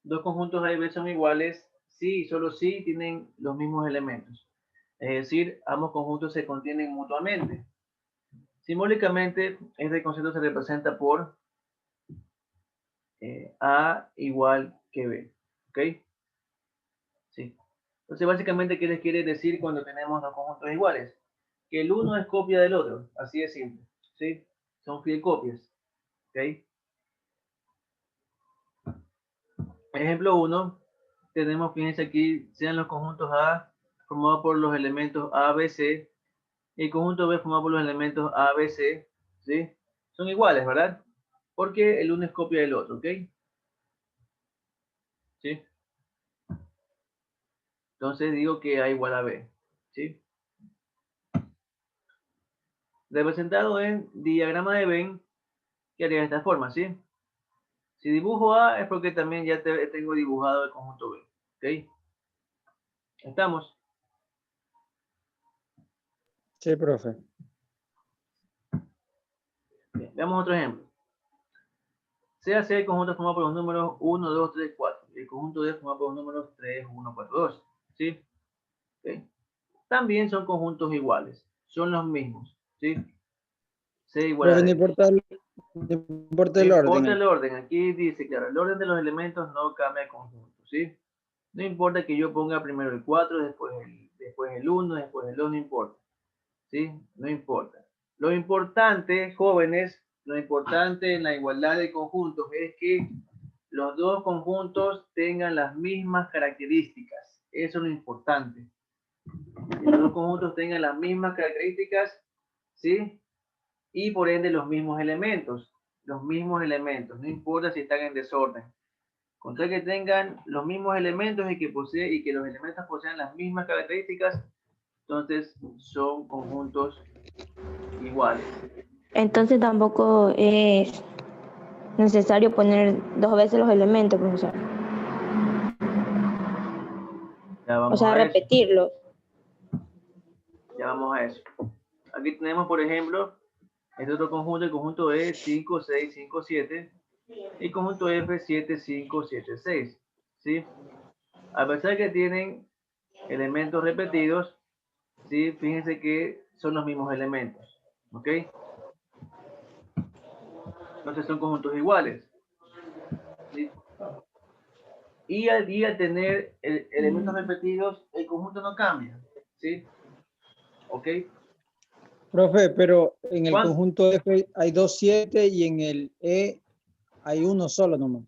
Dos conjuntos A y B son iguales si y solo si tienen los mismos elementos. Es decir, ambos conjuntos se contienen mutuamente. Simbólicamente, este concepto se representa por A igual que B. ¿Ok? Sí. Entonces, básicamente, ¿qué les quiere decir cuando tenemos dos conjuntos iguales? Que el uno es copia del otro. Así de simple. ¿Sí? Son fiel copias. ¿Ok? Ejemplo 1. Tenemos, fíjense aquí, sean los conjuntos A formados por los elementos A, B, C. Y el conjunto B formado por los elementos A, B, C. ¿Sí? Son iguales, ¿verdad? Porque el uno es copia del otro. ¿Ok? ¿Sí? Entonces digo que A igual a B. ¿Sí? Representado en diagrama de Venn, que haría de esta forma, ¿sí? Si dibujo A es porque también ya tengo dibujado el conjunto B. ¿Ok? ¿Estamos? Sí, profe. Bien, veamos otro ejemplo. Sea C el conjunto formado por los números 1, 2, 3, 4. Y el conjunto D formado por los números 3, 1, 4, 2. ¿Sí? ¿Okay? También son conjuntos iguales. Son los mismos. ¿Sí? C igual a Profe, no D. importa el No orden. importa el orden. Aquí dice, claro, el orden de los elementos no cambia el conjunto. ¿Sí? No importa que yo ponga primero el 4, después el 1, después el 2, no importa. ¿Sí? No importa. Lo importante, jóvenes, lo importante en la igualdad de conjuntos es que los dos conjuntos tengan las mismas características. Eso es lo importante. Que los dos conjuntos tengan las mismas características, ¿sí? Y por ende los mismos elementos. Los mismos elementos. No importa si están en desorden. Con tal que tengan los mismos elementos y que los elementos posean las mismas características, entonces son conjuntos iguales. Entonces tampoco es necesario poner dos veces los elementos, profesor. Ya O vamos sea, a eso. repetirlos. Ya vamos a eso. Aquí tenemos, por ejemplo, este otro conjunto, el conjunto E 5, 6, 5, 7 y el conjunto F 7, 5, 7, 6. ¿Sí? A pesar que tienen elementos repetidos, ¿sí? Fíjense que son los mismos elementos. ¿Ok? Entonces son conjuntos iguales. ¿Sí? Y al tener elementos repetidos, el conjunto no cambia. ¿Sí? ¿Ok? Profe, pero en el ¿Cuánto? conjunto F hay 2, 7 y en el E hay uno solo nomás.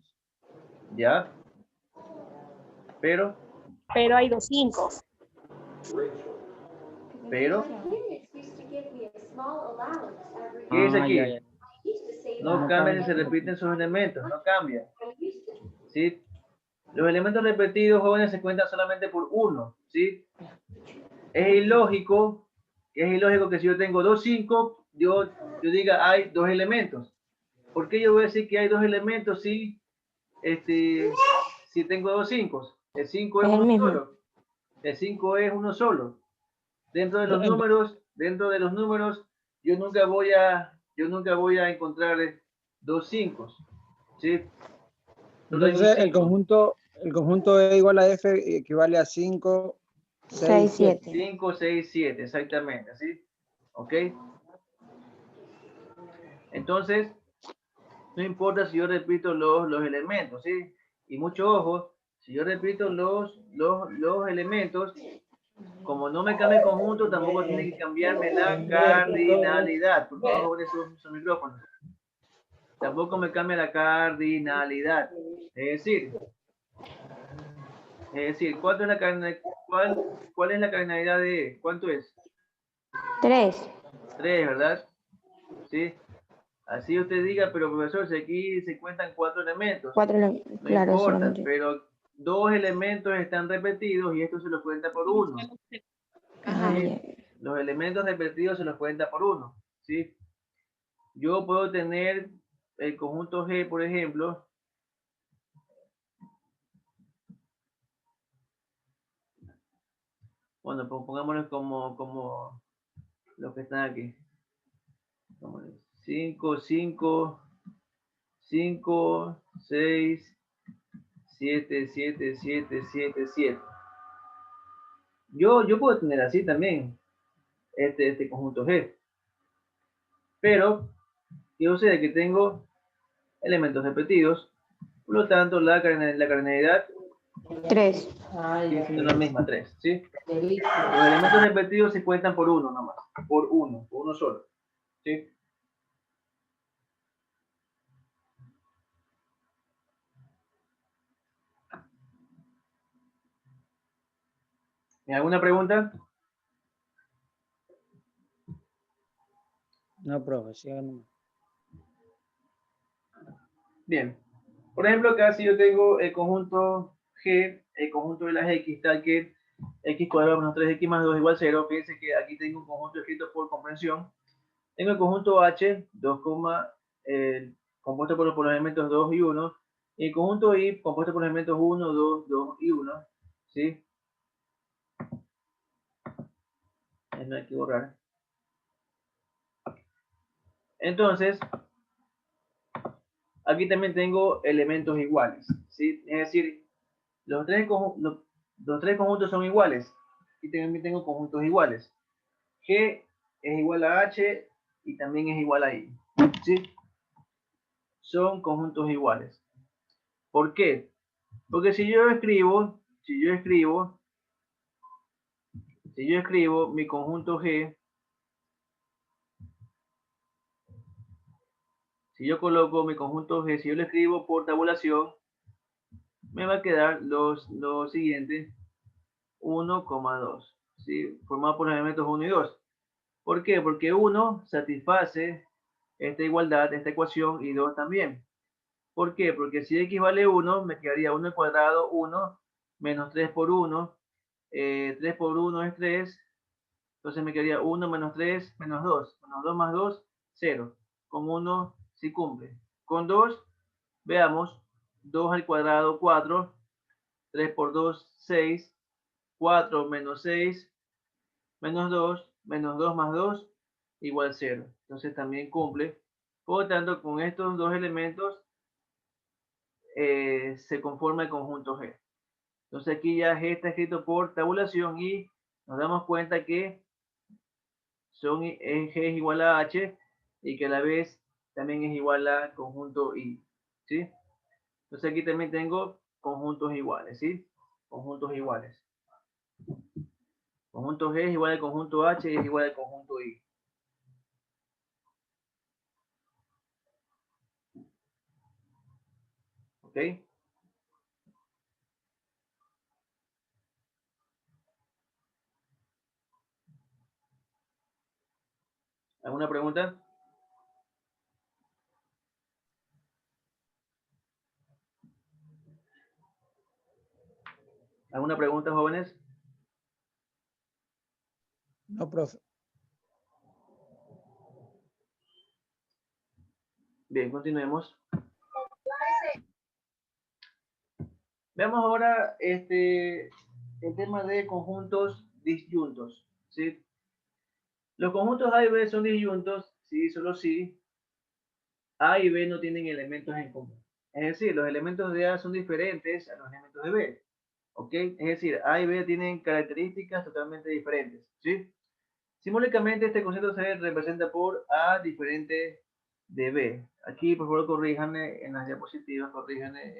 ¿Ya? Pero Pero hay 2 5. ¿qué es aquí? Ya. No No cambia si cambia. se repiten sus elementos, no cambia. ¿Sí? Los elementos repetidos, jóvenes, se cuentan solamente por uno. ¿Sí? Es ilógico que si yo tengo 2, 5, yo diga hay dos elementos. ¿Por qué yo voy a decir que hay dos elementos si tengo 2, 5? El 5 es Es el uno mismo. solo. El 5 es uno solo. Dentro de los números, yo nunca voy a encontrar 2 5. ¿Sí? Solo hay un Entonces el 5. conjunto E igual a F equivale a 5, 6, 6, 7. 7. 5, 6, 7, exactamente, ¿sí? ¿Ok? Entonces, no importa si yo repito los elementos, ¿sí? Y mucho ojo, si yo repito los elementos, Como no me cambia el conjunto, tampoco tiene que cambiarme la cardinalidad. Por favor, jóvenes, sus micrófonos. Tampoco me cambia la cardinalidad. Es decir, ¿cuál es la cardinalidad de E? ¿Cuánto es? 3. 3, ¿verdad? ¿Sí? Así usted diga, pero profesor, si aquí se cuentan 4 elementos. 4, No claro, importa, solamente. pero 2 elementos están repetidos y esto se los cuenta por 1. Ah, ¿Sí? ya. Los elementos repetidos se los cuenta por 1. ¿Sí? Yo puedo tener el conjunto G, por ejemplo. Bueno, pues pongámoslo como los que están aquí. 5, 5, 5, 6, 7, 7, 7, 7, 7. Yo puedo tener así también este conjunto G. Pero yo sé que tengo elementos repetidos. Por lo tanto, la cardinalidad 3. sigue siendo la misma, 3. ¿Sí? Los elementos repetidos se cuentan por 1 nomás. Por uno solo. ¿Sí? ¿Alguna pregunta? No, profe, siga nomás. Bien. Por ejemplo, acá si yo tengo el conjunto G, el conjunto de las X, tal que X cuadrado menos 3X más 2 igual 0. Fíjense que aquí tengo un conjunto escrito por comprensión. Tengo el conjunto H, 2, compuesto por los elementos 2 y 1. Y el conjunto Y, compuesto por los elementos 1, 2, 2 y 1. ¿Sí? No hay que borrar. Entonces, aquí también tengo elementos iguales. ¿Sí? Es decir, los tres conjuntos son iguales. Aquí también tengo conjuntos iguales. G es igual a H y también es igual a I. ¿Sí? Son conjuntos iguales. ¿Por qué? Porque si yo escribo mi conjunto G, si yo coloco mi conjunto G, si yo lo escribo por tabulación, me va a quedar lo siguiente, 1,2, ¿sí? Formado por los elementos 1 y 2. ¿Por qué? Porque 1 satisface esta igualdad, esta ecuación, y 2 también. ¿Por qué? Porque si X vale 1, me quedaría 1 al cuadrado, 1, menos 3 por 1, 3 por 1 es 3, entonces me quedaría 1 menos 3 menos 2, menos 2 más 2, 0. Con 1 sí cumple. Con 2, veamos, 2 al cuadrado, 4, 3 por 2, 6, 4 menos 6, menos 2 más 2, igual 0. Entonces también cumple. Por lo tanto, con estos dos elementos se conforma el conjunto G. Entonces aquí ya G está escrito por tabulación y nos damos cuenta que G es igual a H y que a la vez también es igual a conjunto I. ¿Sí? Entonces aquí también tengo conjuntos iguales. ¿Sí? Conjuntos iguales. Conjunto G es igual al conjunto H y es igual al conjunto I. ¿Ok? ¿Alguna pregunta? ¿Alguna pregunta, jóvenes? No, profe. Bien, continuemos. Veamos ahora el tema de conjuntos disyuntos. ¿Sí? Los conjuntos A y B son disyuntos, sí, solo si A y B no tienen elementos en común. Es decir, los elementos de A son diferentes a los elementos de B. ¿Ok? Es decir, A y B tienen características totalmente diferentes. ¿Sí? Simbólicamente este concepto se representa por A diferente de B. Aquí, por favor, corríjanme en las diapositivas, corríjanme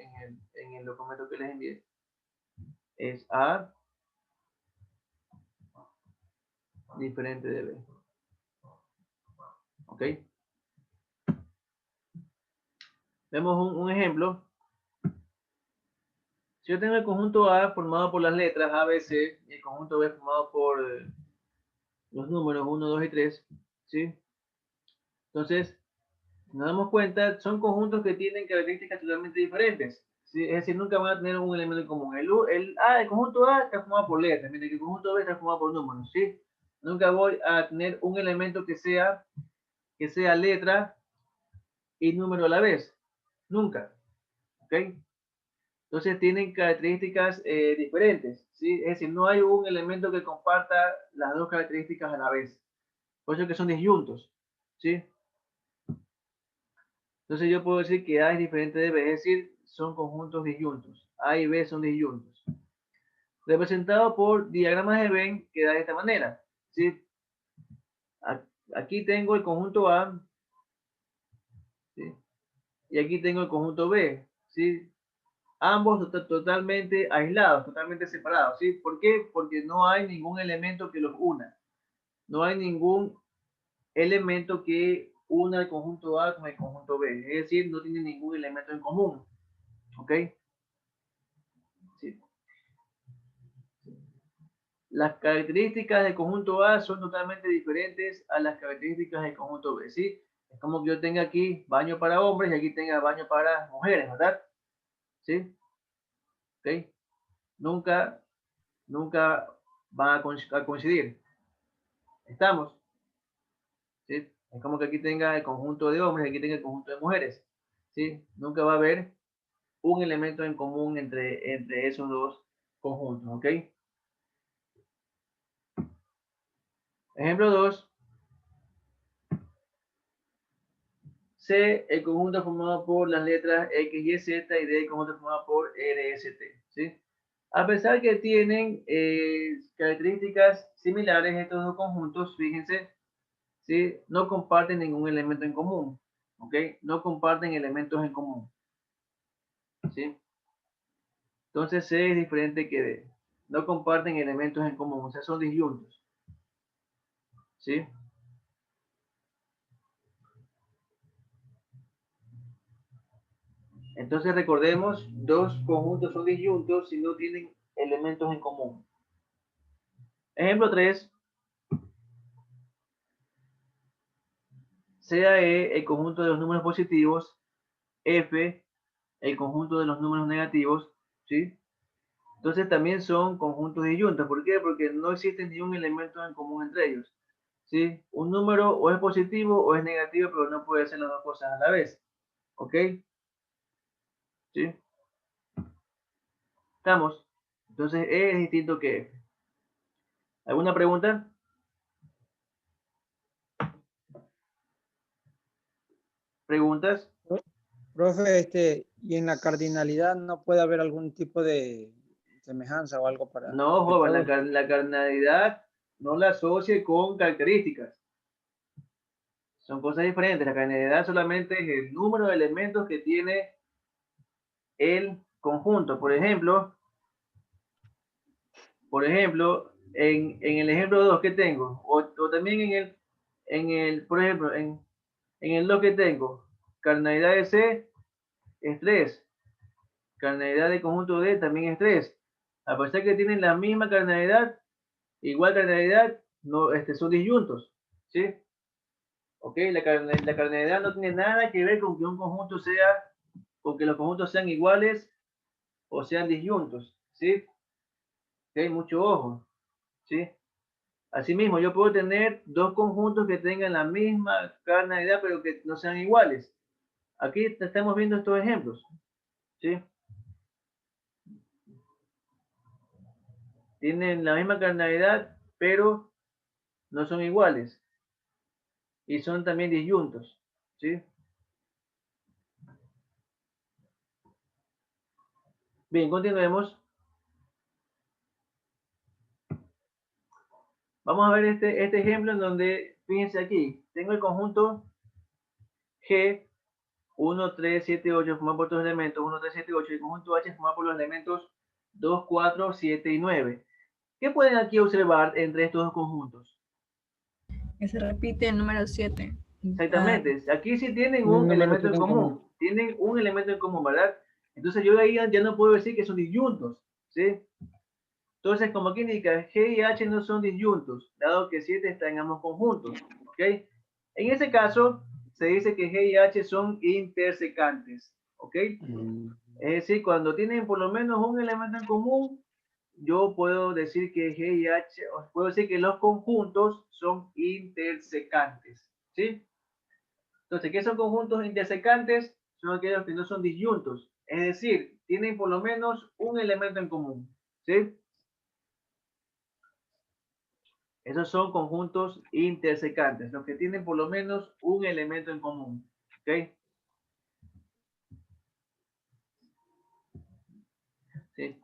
en el documento que les envié. Es A diferente de B. ¿Ok? Vemos un ejemplo. Si yo tengo el conjunto A formado por las letras A, B, C, y el conjunto B formado por los números 1, 2 y 3, ¿sí? Entonces, nos damos cuenta, son conjuntos que tienen características totalmente diferentes, ¿sí? Es decir, nunca van a tener un elemento en común. El conjunto A está formado por letras, mientras que el conjunto B está formado por números, ¿sí? Nunca voy a tener un elemento que sea letra y número a la vez. Nunca. ¿Ok? Entonces tienen características diferentes, ¿sí? Es decir, no hay un elemento que comparta las dos características a la vez. Por eso que son disyuntos, ¿sí? Entonces yo puedo decir que A es diferente de B, es decir, son conjuntos disyuntos. A y B son disyuntos. Representado por diagramas de Venn, queda de esta manera, ¿sí? Aquí tengo el conjunto A, ¿sí? Y aquí tengo el conjunto B, ¿sí? Ambos totalmente aislados, totalmente separados, ¿sí? ¿Por qué? Porque no hay ningún elemento que los una. No hay ningún elemento que una el conjunto A con el conjunto B. Es decir, no tiene ningún elemento en común. ¿Ok? Sí. Las características del conjunto A son totalmente diferentes a las características del conjunto B. ¿Sí? Es como que yo tenga aquí baño para hombres y aquí tenga baño para mujeres, ¿verdad? ¿Sí? ¿Ok? Nunca van a coincidir. ¿Estamos? ¿Sí? Es como que aquí tenga el conjunto de hombres y aquí tenga el conjunto de mujeres. ¿Sí? Nunca va a haber un elemento en común entre esos dos conjuntos. ¿Ok? Ejemplo 2. C, el conjunto formado por las letras X, Y, Z y D, el conjunto formado por R, S, T. ¿Sí? A pesar que tienen características similares estos dos conjuntos, fíjense, ¿sí? No comparten ningún elemento en común. ¿Ok? No comparten elementos en común. ¿Sí? Entonces C es diferente que D. No comparten elementos en común, o sea, son disyuntos. ¿Sí? Entonces recordemos, dos conjuntos son disyuntos si no tienen elementos en común. Ejemplo 3. Sea E el conjunto de los números positivos, F el conjunto de los números negativos, ¿sí? Entonces también son conjuntos disyuntos. ¿Por qué? Porque no existe ni un elemento en común entre ellos, ¿sí? Un número o es positivo o es negativo, pero no puede ser las dos cosas a la vez, ¿ok? ¿Sí? ¿Estamos? Entonces E es distinto que F. ¿Alguna pregunta? ¿Preguntas? Profe, y en la cardinalidad no puede haber algún tipo de semejanza o algo para No, que joven, todos. la cardinalidad no la asocie con características. Son cosas diferentes. La cardinalidad solamente es el número de elementos que tiene el conjunto. Por ejemplo, en el ejemplo 2 que tengo, o también por ejemplo, en el 2 que tengo, cardinalidad de C es 3. Cardinalidad de conjunto D también es 3. A pesar que tienen la misma cardinalidad, igual cardinalidad, no, son disyuntos. ¿Sí? ¿Ok? La cardinalidad no tiene nada que ver con que un conjunto sea, con que los conjuntos sean iguales o sean disyuntos. ¿Sí? ¿Ok? Mucho ojo. ¿Sí? Asimismo, yo puedo tener dos conjuntos que tengan la misma cardinalidad, pero que no sean iguales. Aquí estamos viendo estos ejemplos. ¿Sí? Tienen la misma cardinalidad, pero no son iguales. Y son también disyuntos. ¿Sí? Bien, continuemos. Vamos a ver este ejemplo en donde, fíjense aquí, tengo el conjunto G, 1, 3, 7, 8, formado por dos elementos, 1, 3, 7, 8, y el conjunto H formado por los elementos 2, 4, 7 y 9. ¿Qué pueden aquí observar entre estos dos conjuntos? que se repite el número 7. Exactamente. Aquí sí tienen Un un número elemento en en común. Tienen un elemento en común, ¿verdad? Entonces yo ahí ya no puedo decir que son disyuntos, ¿sí? Entonces, como aquí indica, G y H no son disyuntos, dado que 7 está en ambos conjuntos, ¿ok? En ese caso, se dice que G y H son intersecantes, ¿ok? Es decir, cuando tienen por lo menos un elemento en común, yo puedo decir que G y H, o puedo decir que los conjuntos son intersecantes, ¿sí? Entonces, ¿qué son conjuntos intersecantes? Son aquellos que no son disyuntos, es decir, tienen por lo menos un elemento en común, ¿sí? Esos son conjuntos intersecantes, los que tienen por lo menos un elemento en común, ¿ok? ¿Sí?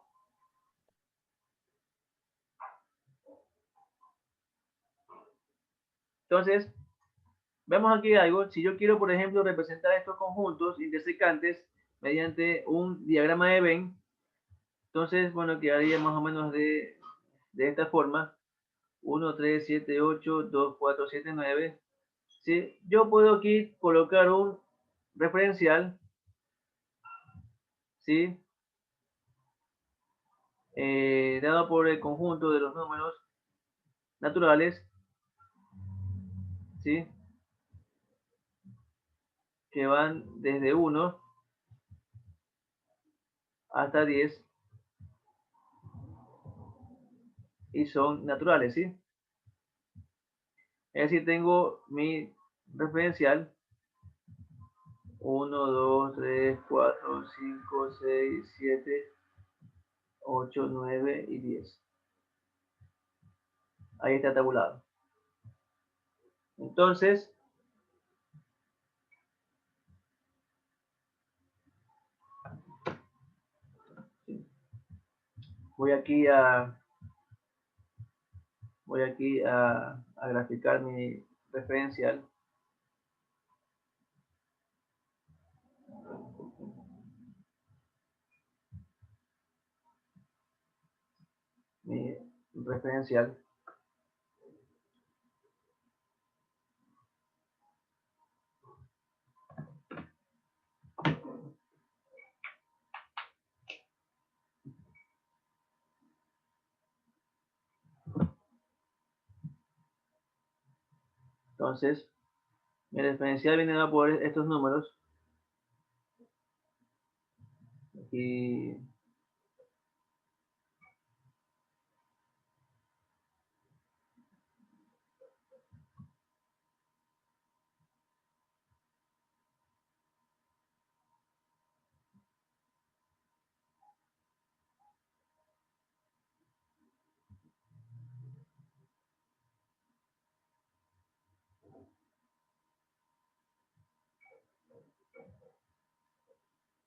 Entonces, vemos aquí algo. Si yo quiero, por ejemplo, representar estos conjuntos intersecantes mediante un diagrama de Venn, entonces, bueno, quedaría más o menos de esta forma. 1, 3, 7, 8, 2, 4, 7, 9. ¿Sí? Yo puedo aquí colocar un referencial, ¿sí? Dado por el conjunto de los números naturales, ¿sí? Que van desde 1 hasta 10 y son naturales, ¿sí? Es decir, tengo mi referencial 1, 2, 3, 4, 5, 6, 7, 8, 9 y 10. Ahí está tabulado. Entonces, voy aquí a graficar mi referencial. Mi referencial. Entonces, mi referencial viene a por estos números. Aquí.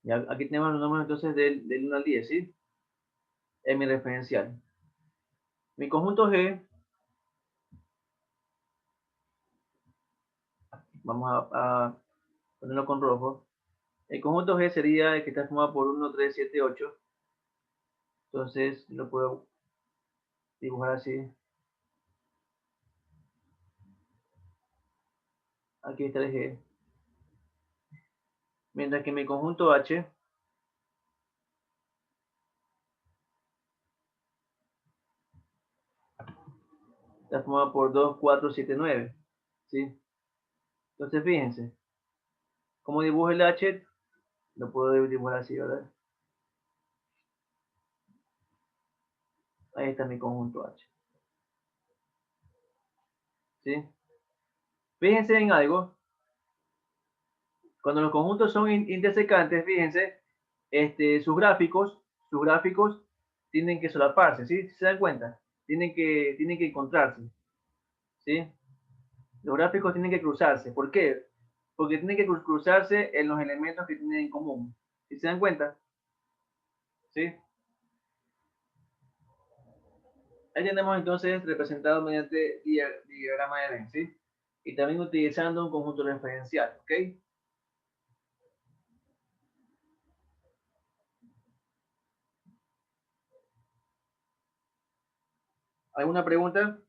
Ya, aquí tenemos los números entonces del 1 al 10, ¿sí? Es mi referencial. Mi conjunto G, vamos a ponerlo con rojo. El conjunto G sería el que está formado por 1, 3, 7, 8. Entonces lo puedo dibujar así. Aquí está el G. Mientras que mi conjunto H está formado por 2, 4, 7, 9. ¿Sí? Entonces fíjense. ¿Cómo dibujo el H? Lo puedo dibujar así, ¿verdad? Ahí está mi conjunto H. ¿Sí? Fíjense en algo. Cuando los conjuntos son intersecantes, fíjense, sus gráficos tienen que solaparse, ¿sí? ¿Se dan cuenta? Tienen que encontrarse, ¿sí? Los gráficos tienen que cruzarse. ¿Por qué? Porque tienen que cruzarse en los elementos que tienen en común. ¿Sí se dan cuenta? ¿Sí? Ahí tenemos entonces representado mediante diagrama de Venn, ¿sí? Y también utilizando un conjunto referencial, ¿ok? ¿Alguna pregunta?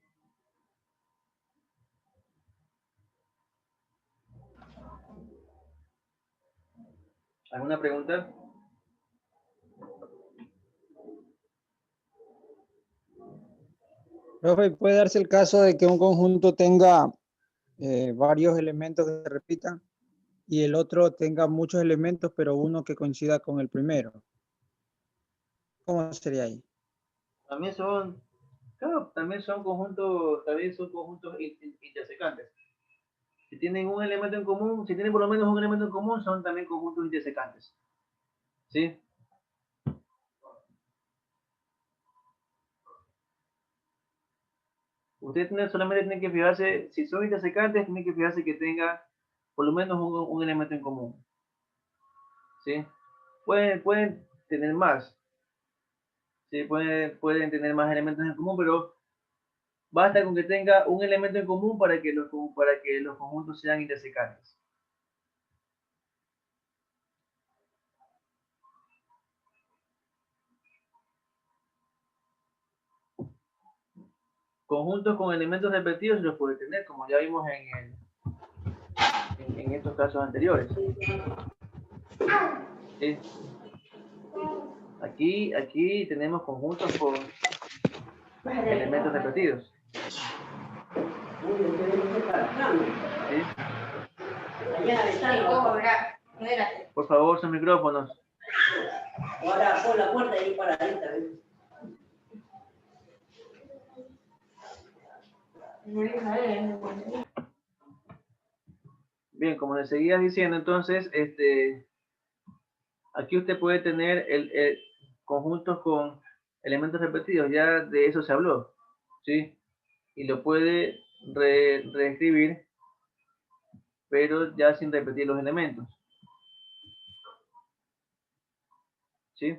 ¿Alguna pregunta? Profe, ¿puede darse el caso de que un conjunto tenga varios elementos que se repitan y el otro tenga muchos elementos, pero uno que coincida con el primero? ¿Cómo sería ahí? También son, claro, también son conjuntos intersecantes. Si tienen un elemento en común, si tienen por lo menos un elemento en común, son también conjuntos intersecantes. ¿Sí? Solamente tiene que fijarse, si son intersecantes, tiene que fijarse que tenga por lo menos un elemento en común. ¿Sí? Pueden tener más. ¿Sí? Pueden tener más elementos en común, pero basta con que tenga un elemento en común para que los conjuntos sean intersecantes. Conjuntos con elementos repetidos los puede tener, como ya vimos en estos casos anteriores. ¿Sí? Aquí tenemos conjuntos con elementos repetidos. ¿Sí? Por favor, sus micrófonos. Ahora pon la puerta ahí paradita. Bien, como les seguía diciendo, entonces, aquí usted puede tener conjuntos con elementos repetidos, ya de eso se habló, ¿sí? Y lo puede reescribir, pero ya sin repetir los elementos, ¿sí?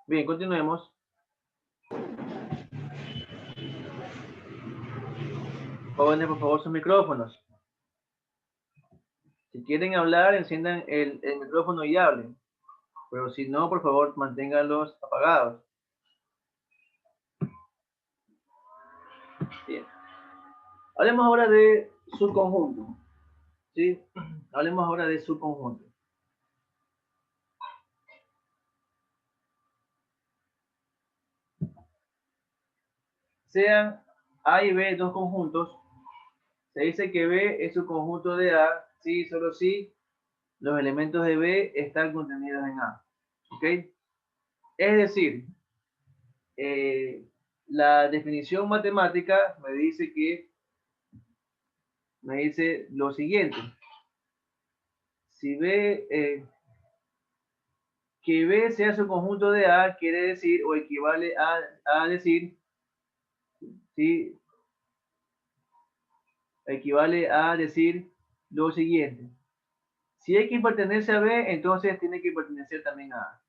Bien, continuemos. Jóvenes, por favor, sus micrófonos. Si quieren hablar, enciendan el micrófono y hablen. Pero si no, por favor, manténganlos apagados. Bien. Hablemos ahora de subconjunto. ¿Sí? Hablemos ahora de subconjunto. Sean A y B dos conjuntos, se dice que B es subconjunto de A si y solo si los elementos de B están contenidos en A. ¿Ok? Es decir, la definición matemática me dice lo siguiente. Si B, que B sea subconjunto de A quiere decir o equivale a decir, ¿sí? Equivale a decir lo siguiente. Si X pertenece a B, entonces tiene que pertenecer también a A.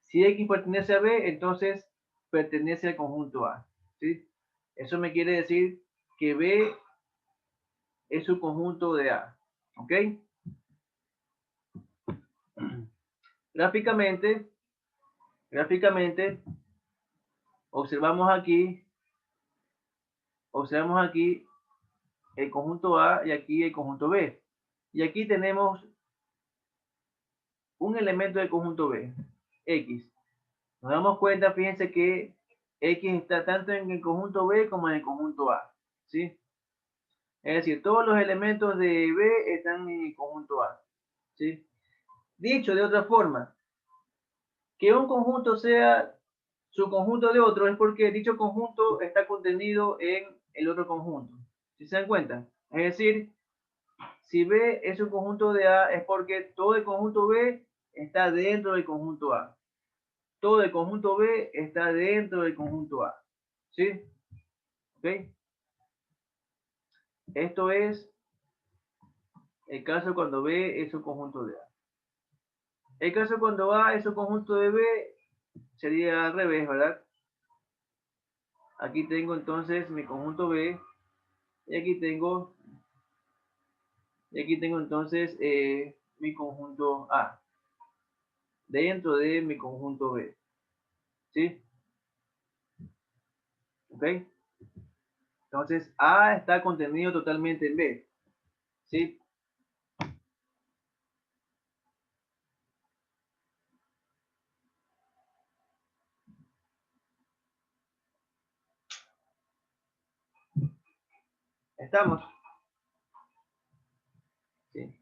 Si X pertenece a B, entonces pertenece al conjunto A. ¿Sí? Eso me quiere decir que B es su conjunto de A. ¿Ok? Gráficamente, observamos aquí el conjunto A y aquí el conjunto B. Y aquí tenemos un elemento del conjunto B, X. Nos damos cuenta, fíjense que X está tanto en el conjunto B como en el conjunto A. ¿Sí? Es decir, todos los elementos de B están en el conjunto A. ¿Sí? Dicho de otra forma, que un conjunto sea subconjunto de otro es porque dicho conjunto está contenido en el otro conjunto. ¿Sí se dan cuenta? Es decir, si B es un conjunto de A es porque todo el conjunto B está dentro del conjunto A. Todo el conjunto B está dentro del conjunto A. ¿Sí? ¿Ok? Esto es el caso cuando B es un conjunto de A. El caso cuando A es un conjunto de B sería al revés, ¿verdad? Aquí tengo entonces mi conjunto B y aquí tengo entonces mi conjunto A. dentro de mi conjunto B. ¿Sí? ¿Ok? Entonces, A está contenido totalmente en B. ¿Sí? ¿Estamos? Sí.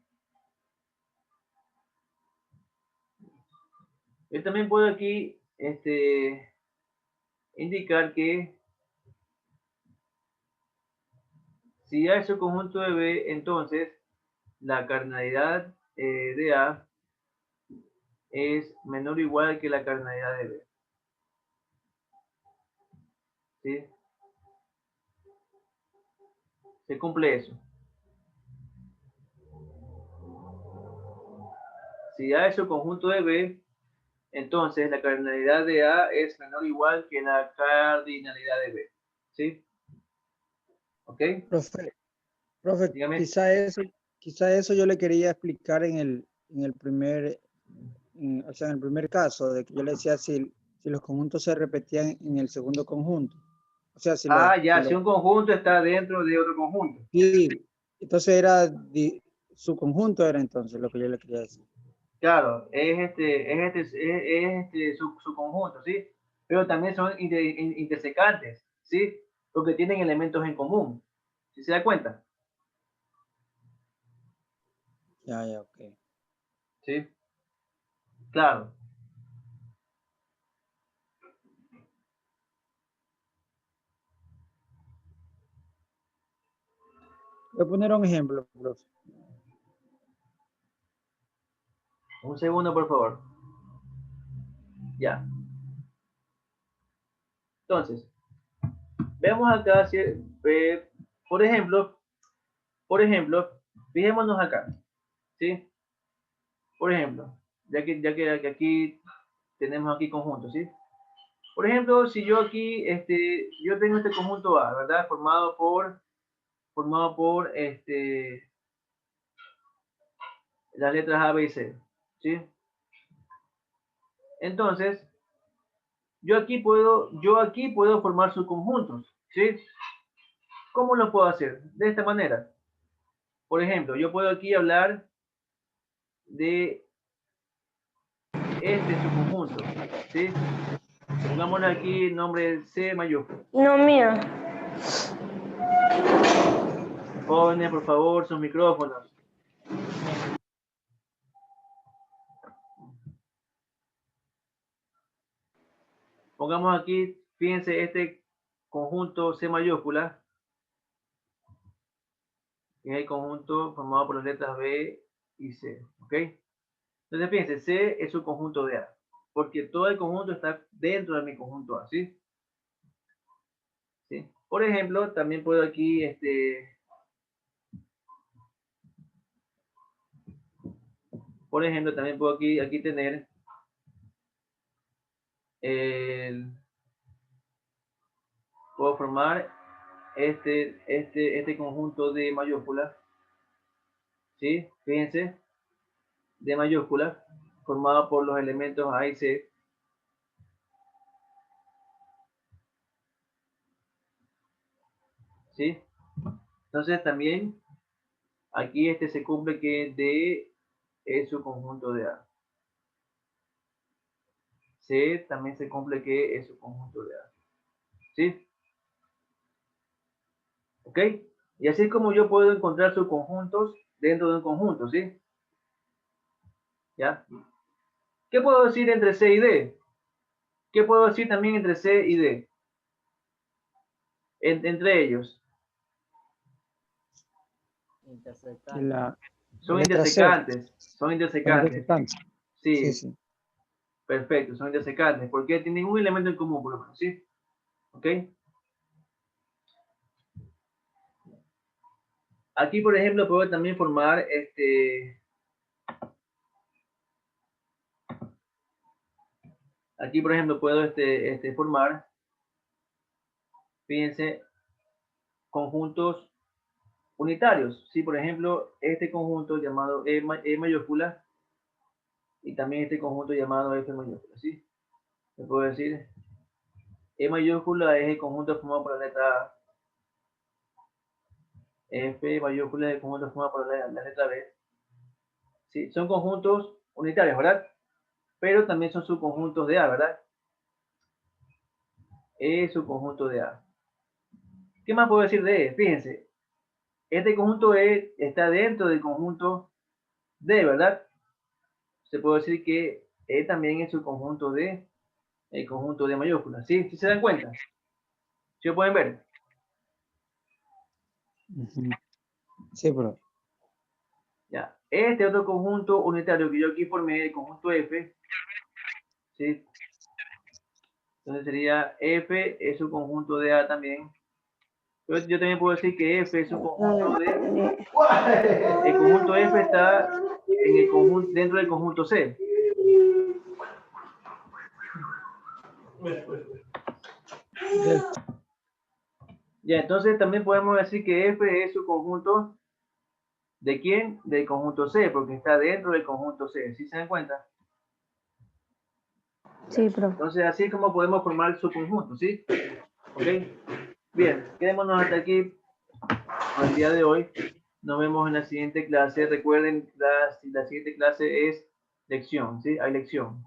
Yo también puedo aquí indicar que si A es un conjunto de B, entonces la cardinalidad de A es menor o igual que la cardinalidad de B. ¿Sí? Se cumple eso. Si A es un conjunto de B, entonces la cardinalidad de A es menor o igual que la cardinalidad de B. ¿Sí? ¿Ok? Profe, Dígame. quizá eso yo le quería explicar en el primer, o sea, en el primer caso, de que yo le decía si los conjuntos se repetían en el segundo conjunto. O sea, Si un conjunto está dentro de otro conjunto. sí, entonces su conjunto era entonces lo que yo le quería decir. Claro, su conjunto, ¿sí? Pero también son intersecantes, ¿sí? Porque tienen elementos en común. ¿Sí se da cuenta? Ya, ok. Sí. Claro. Voy a poner un ejemplo, profe. Un segundo, por favor. Ya. Entonces, vemos acá, por ejemplo, fijémonos acá, ¿sí? Por ejemplo, ya que aquí tenemos aquí conjuntos, ¿sí? Por ejemplo, si yo aquí, yo tengo este conjunto A, ¿verdad? Formado por las letras A, B y C, ¿sí? Entonces, yo aquí puedo formar subconjuntos, ¿sí? ¿Cómo lo puedo hacer? De esta manera. Por ejemplo, yo puedo aquí hablar de este subconjunto, ¿sí? Pongámosle aquí el nombre C mayúsculo. No, mía. Jóvenes, por favor, sus micrófonos. Pongamos aquí, fíjense, este conjunto C mayúscula, que es el conjunto formado por las letras B y C, ¿ok? Entonces, fíjense, C es un conjunto de A, porque todo el conjunto está dentro de mi conjunto A, ¿sí? ¿Sí? Por ejemplo, también puedo aquí, por ejemplo, también puedo aquí tener puedo formar este conjunto de mayúsculas, ¿sí? Fíjense, de mayúsculas, formado por los elementos A y C, ¿sí? Entonces también aquí se cumple que D es su conjunto de A. C también se cumple que es su conjunto de A. ¿Sí? ¿Ok? Y así es como yo puedo encontrar subconjuntos dentro de un conjunto, ¿sí? ¿Ya? ¿Qué puedo decir entre C y D? ¿Qué puedo decir también entre C y D? Entre ellos. Que la Son letra C, intersecantes. Son son intersecantes. intersecantes. Sí, Sí, sí. perfecto, son intersecantes. Porque tienen un elemento en común, por lo menos, ¿sí? ¿Ok? Aquí, por ejemplo, puedo también formar aquí, por ejemplo, puedo formar, fíjense, conjuntos unitarios. ¿Sí? Por ejemplo, este conjunto llamado E mayúscula y también este conjunto llamado F mayúscula, ¿sí? Se puede decir, E mayúscula es el conjunto formado por la letra A, F mayúscula es el conjunto formado por la letra B. ¿Sí? Son conjuntos unitarios, ¿verdad? Pero también son subconjuntos de A, ¿verdad? E es subconjunto de A. ¿Qué más puedo decir de E? Fíjense, este conjunto E está dentro del conjunto D, ¿verdad? Se puede decir que E también es subconjunto de el conjunto de mayúsculas, ¿sí? ¿Sí se dan cuenta? ¿Sí lo pueden ver? Ujú. Sí, profe. Ya. Este otro conjunto unitario que yo aquí formé, el conjunto F, ¿sí? Entonces sería F es un conjunto de A también. Yo también puedo decir que F es un conjunto de... El conjunto F está en el conjunto, dentro del conjunto C. Ya, entonces también podemos decir que F es un conjunto ¿de quién? Del conjunto C, porque está dentro del conjunto C. ¿Sí se dan cuenta? Sí, profe. Entonces así es como podemos formar su conjunto, ¿sí? ¿Ok? Bien, quedémonos hasta aquí por el día de hoy. Nos vemos en la siguiente clase. Recuerden, la siguiente clase es lección, ¿sí? Hay lección.